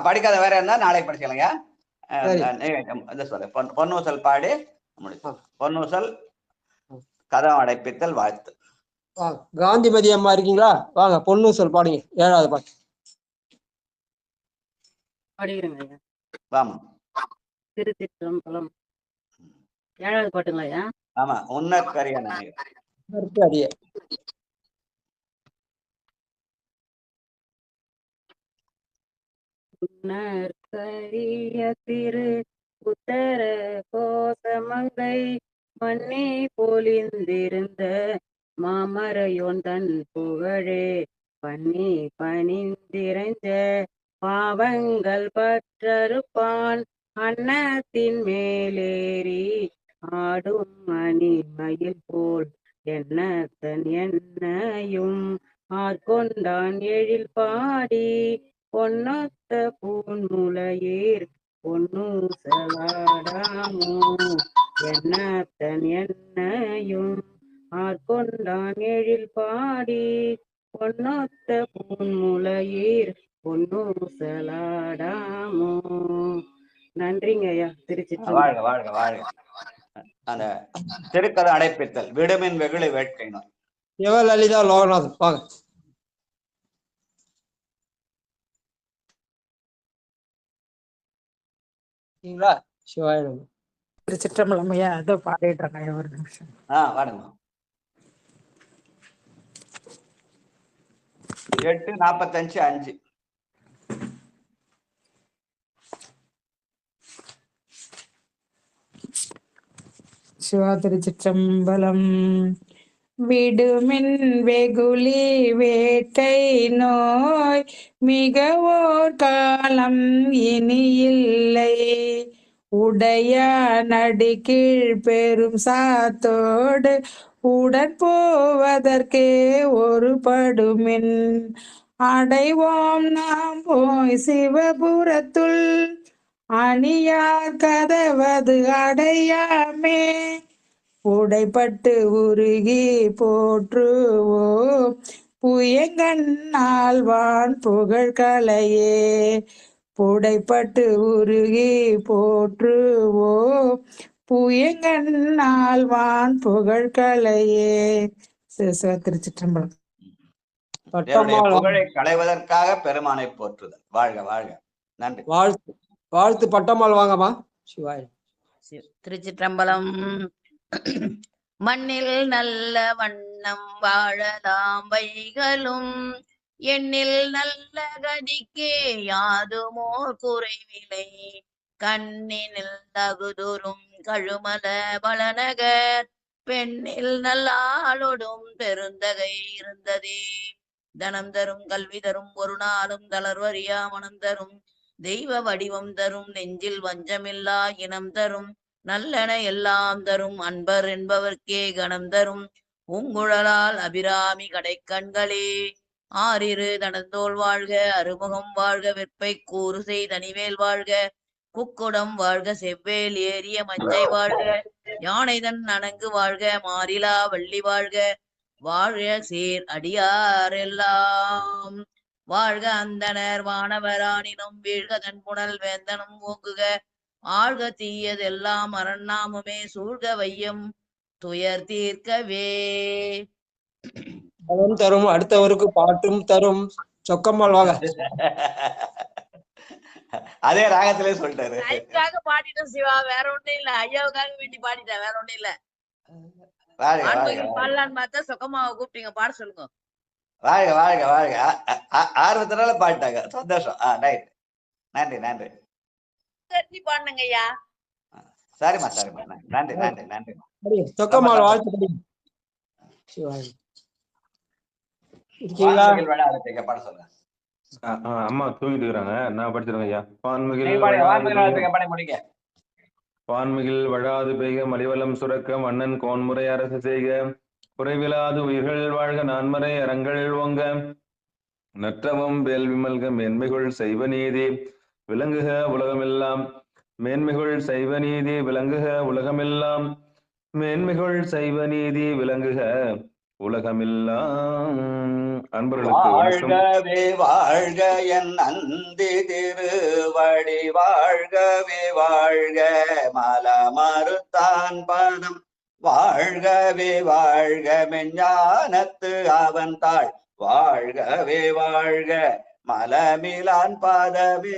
படிக்காத வேற இருந்தா நாளைக்கு படிச்சுக்கலங்க. பொன்னூசல் பாடி முடிச்சோம். பொன்னூசல் கதம் அடைப்பித்தல் வாழ்த்து. காந்திமதி அம்மா இருக்கீங்களா? வாங்க. பொன்னூசல் பாடுங்க. 7வது பாட்டு பாடிக்கிறேங்க. வாமா. திருச்சிற்றம்பலம். 7வது பாட்டுங்களா ஐயா? ஆமா. உன்னற்கரிய உன்னற்கரிய திரு உத்தர கோசமங்கை மண்ணே பொலிந்திருந்த மாமரையோன் தன் புகழே பண்ணி பணிந்திரைஞ்ச பாவங்கள் பற்றறுப்பான் அன்னத்தின் மேலேறி ஆடும் மணிமயில் போல் எண்ணத்தன் என்னையும் ஆட்கொண்டான் எழில் பாடி பொன்னொத்த பூன்முலையீர் பொன்னூசலாடாமோ எண்ணத்தன் என்னையும் ஆட்கொண்டான் எழில் பாடி பொன்னொத்த பூன்முலையீர் பொன்னூசலாடாமோ. நன்றிங்க ஐயா. திருச்சிற்றம்பலம். வாழ்க வாழ்க வாழ்க. அந்த திருக்கதை அடைப்பித்தல் விடுமின் வெகுளி வேட்கை நோய். லலிதா லோகநாதன் வாங்க. திருச்சிற்றம்பலம் ஐயா. ஏதோ பாடிட்டு ஒரு நிமிஷம். வாடுங்க. 8:45:5. சிவா. திருச்சிற்றம்பலம். விடுமின் வெகுளி வேட்டை நோய் மிகவோர் காலம் இனி இல்லை. உடைய நடிகீழ் பெரும் சாத்தோடு உடன் போவதற்கே ஒரு படுமின். அடைவோம் நாம் போய் சிவபுரத்துள் அணியார் கதவது அடையாமே. உடைப்பட்டு உருகி போற்றுவோம் புயங்கண்ணாழ்வான் புகழ்கலையே. புடைப்பட்டு உருகி போற்றுவோம் புயங்கண்ணாழ்வான் புகழ்கலையே. திருச்சிற்றம்பலம். புகழை களைவதற்காக பெருமானை போற்றுதல். வாழ்க வாழ்க. நன்றி. வாழ்த்து பட்டம்மாள் வாங்கம்மா. சிவாய். திருச்சிற்றம்பலம். மண்ணில் நல்ல வண்ணம் வாழலாம் வைகளும் எண்ணில் நல்ல கதிக்கே யாதுமோர் குறைவிலை. கண்ணினில் தகுதுரும் கழுமல வளநகர் பெண்ணில் நல்லாளொடும் பெருந்தகை இருந்ததே. தனம் தரும் கல்வி தரும் ஒரு நாளும் தளர்வறியா மனம் தரும் தெய்வ வடிவம் தரும் நெஞ்சில் வஞ்சமில்லா இனம் தரும் நல்லன எல்லாம் தரும் அன்பர் என்பவர்க்கே கணம் தரும் பூங்குழலால் அபிராமி கடைக்கண்களே. ஆறிரு தனந்தோள் வாழ்க அறுமுகம் வாழ்க வெப்பை கூறு செய்தனிவேல் வாழ்க குக்குடம் வாழ்க செவ்வேல் ஏறிய மஞ்சை வாழ்க யானைதன் அணங்கு வாழ்க மாறிலா வள்ளி வாழ்க வாழ்க சீர் அடியாரெல்லாம் வாழ்க. அந்தனர் வானவரானினும் வீழ்க தன் புனல் வேந்தனும் ஓங்குக ஆழ்க தீயதெல்லாம் அரண்நாமமே சூழ்க வையம் துயர் தீர்க்கவே. பலன் தரும் அடுத்தவருக்கு பாட்டும் தரும். சொக்கம்மாள் வாங்க. அதே ராகத்திலே சொல்லிட்டாரு. ஐயாவுக்காக பாடிட்டோம் சிவா, வேற ஒண்ணும் இல்ல. ஐயாவுக்காக வேண்டி பாடிட்டேன், வேற ஒண்ணும் இல்ல. பாடலான்னு பார்த்தா சொக்கம்மாவை கூப்பிட்டீங்க, பாட சொல்லுங்க. வாழ்க வாழ்க வாழ்க. ஆர்வத்தினால பாடிட்டாங்க, சந்தோஷம். நன்றி நன்றி. பாடுங்க ஐயா. சரிம்மா சரிம்மா. நன்றி நன்றி நன்றி. சொக்கம்மாள் வாழ்த்து. பாட சொல்லுங்க. அம்மா தூங்கிட்டு இருக்கிறாங்க, நான் படிச்சிருக்கேன் ஐயா. பான்மிகில் வழாது பெய்க மலிவலம் சுரக்க மன்னன் கோன்முறை அரசு செய்க குறைவிலாது உயிர்கள் வாழ்க நான்மறை அறங்கள் ஓங்க நற்றவும் வேல்வி மல்க மேன்மைகள் செய்வ நீதி விளங்குக உலகமெல்லாம். மேன்மைகள் செய்வ நீதி விளங்குக உலகமெல்லாம். மேன்மைகள் செய்வ நீதி விளங்குக உலகமெல்லாம். அன்பர்களுக்கு வாழ்கவே வாழ்க என் நந்தி திருவடி வாழ்கவே வாழ்க மலமறுத்தான் பதம் வாழ்கவே வாழ்க மெஞ்ஞானத்து அவன் தாள் வாழ்கவே வாழ்க மலமிலான் பாதமே.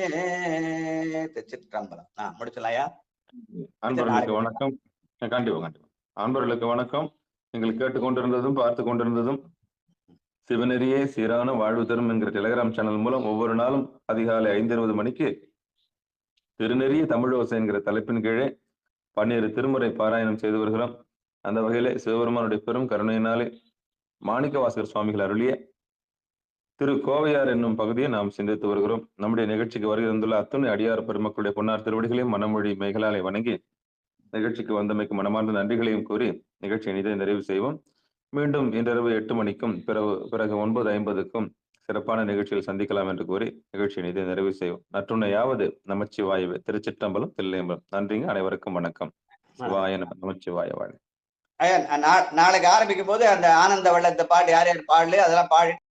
திருச்சிற்றம்பலம். முடிச்சலாயா? அன்பர்களுக்கு வணக்கம். கண்டிப்பா கண்டிப்பா. அன்பர்களுக்கு வணக்கம். நீங்கள் கேட்டுக்கொண்டிருந்ததும் பார்த்து கொண்டிருந்ததும் சிவநெறியே சீரான வாழ்வு தரும் என்கிற டெலிகிராம் சேனல் மூலம் ஒவ்வொரு நாளும் அதிகாலை 5:20 மணிக்கு திருநெறிய தமிழோசை என்கிற தலைப்பின் கீழே 12 திருமுறை பாராயணம் செய்து வருகிறோம். அந்த வகையிலே சிவபெருமானுடைய பெரும் கருணையினாலே மாணிக்கவாசகர் சுவாமிகள் அருளிய திரு கோவையார் என்னும் பகுதியை நாம் சிந்தித்து வருகிறோம். நம்முடைய நிகழ்ச்சிக்கு வருகிற அத்துணை அடியார் பெருமக்களுடைய பொன்னார் திருவடிகளையும் மனமொழி மெய்களாலே வணங்கி நிகழ்ச்சிக்கு வந்தமைக்கு மனமார்ந்த நன்றிகளையும் கூறி நிகழ்ச்சியை இதை நிறைவு செய்வோம். மீண்டும் இன்றிரவு 8 மணிக்கும் பிறகு 9:50க்கும் சிறப்பான நிகழ்ச்சியில் சந்திக்கலாம் என்று கூறி நிகழ்ச்சியை இதை நிறைவு செய்வோம். நற்றுணையாவது நமச்சிவாயவே. திருச்சிற்றம்பலம், தில்லையம்பலம். நன்றிங்க. அனைவருக்கும் வணக்கம். சிவாய நமச்சிவாய வாழ. நாளைக்கு ஆரம்பிக்கும் போது அந்த ஆனந்த வெள்ளத்தை பாட்டு யார் யார் பாடல அதெல்லாம் பாடி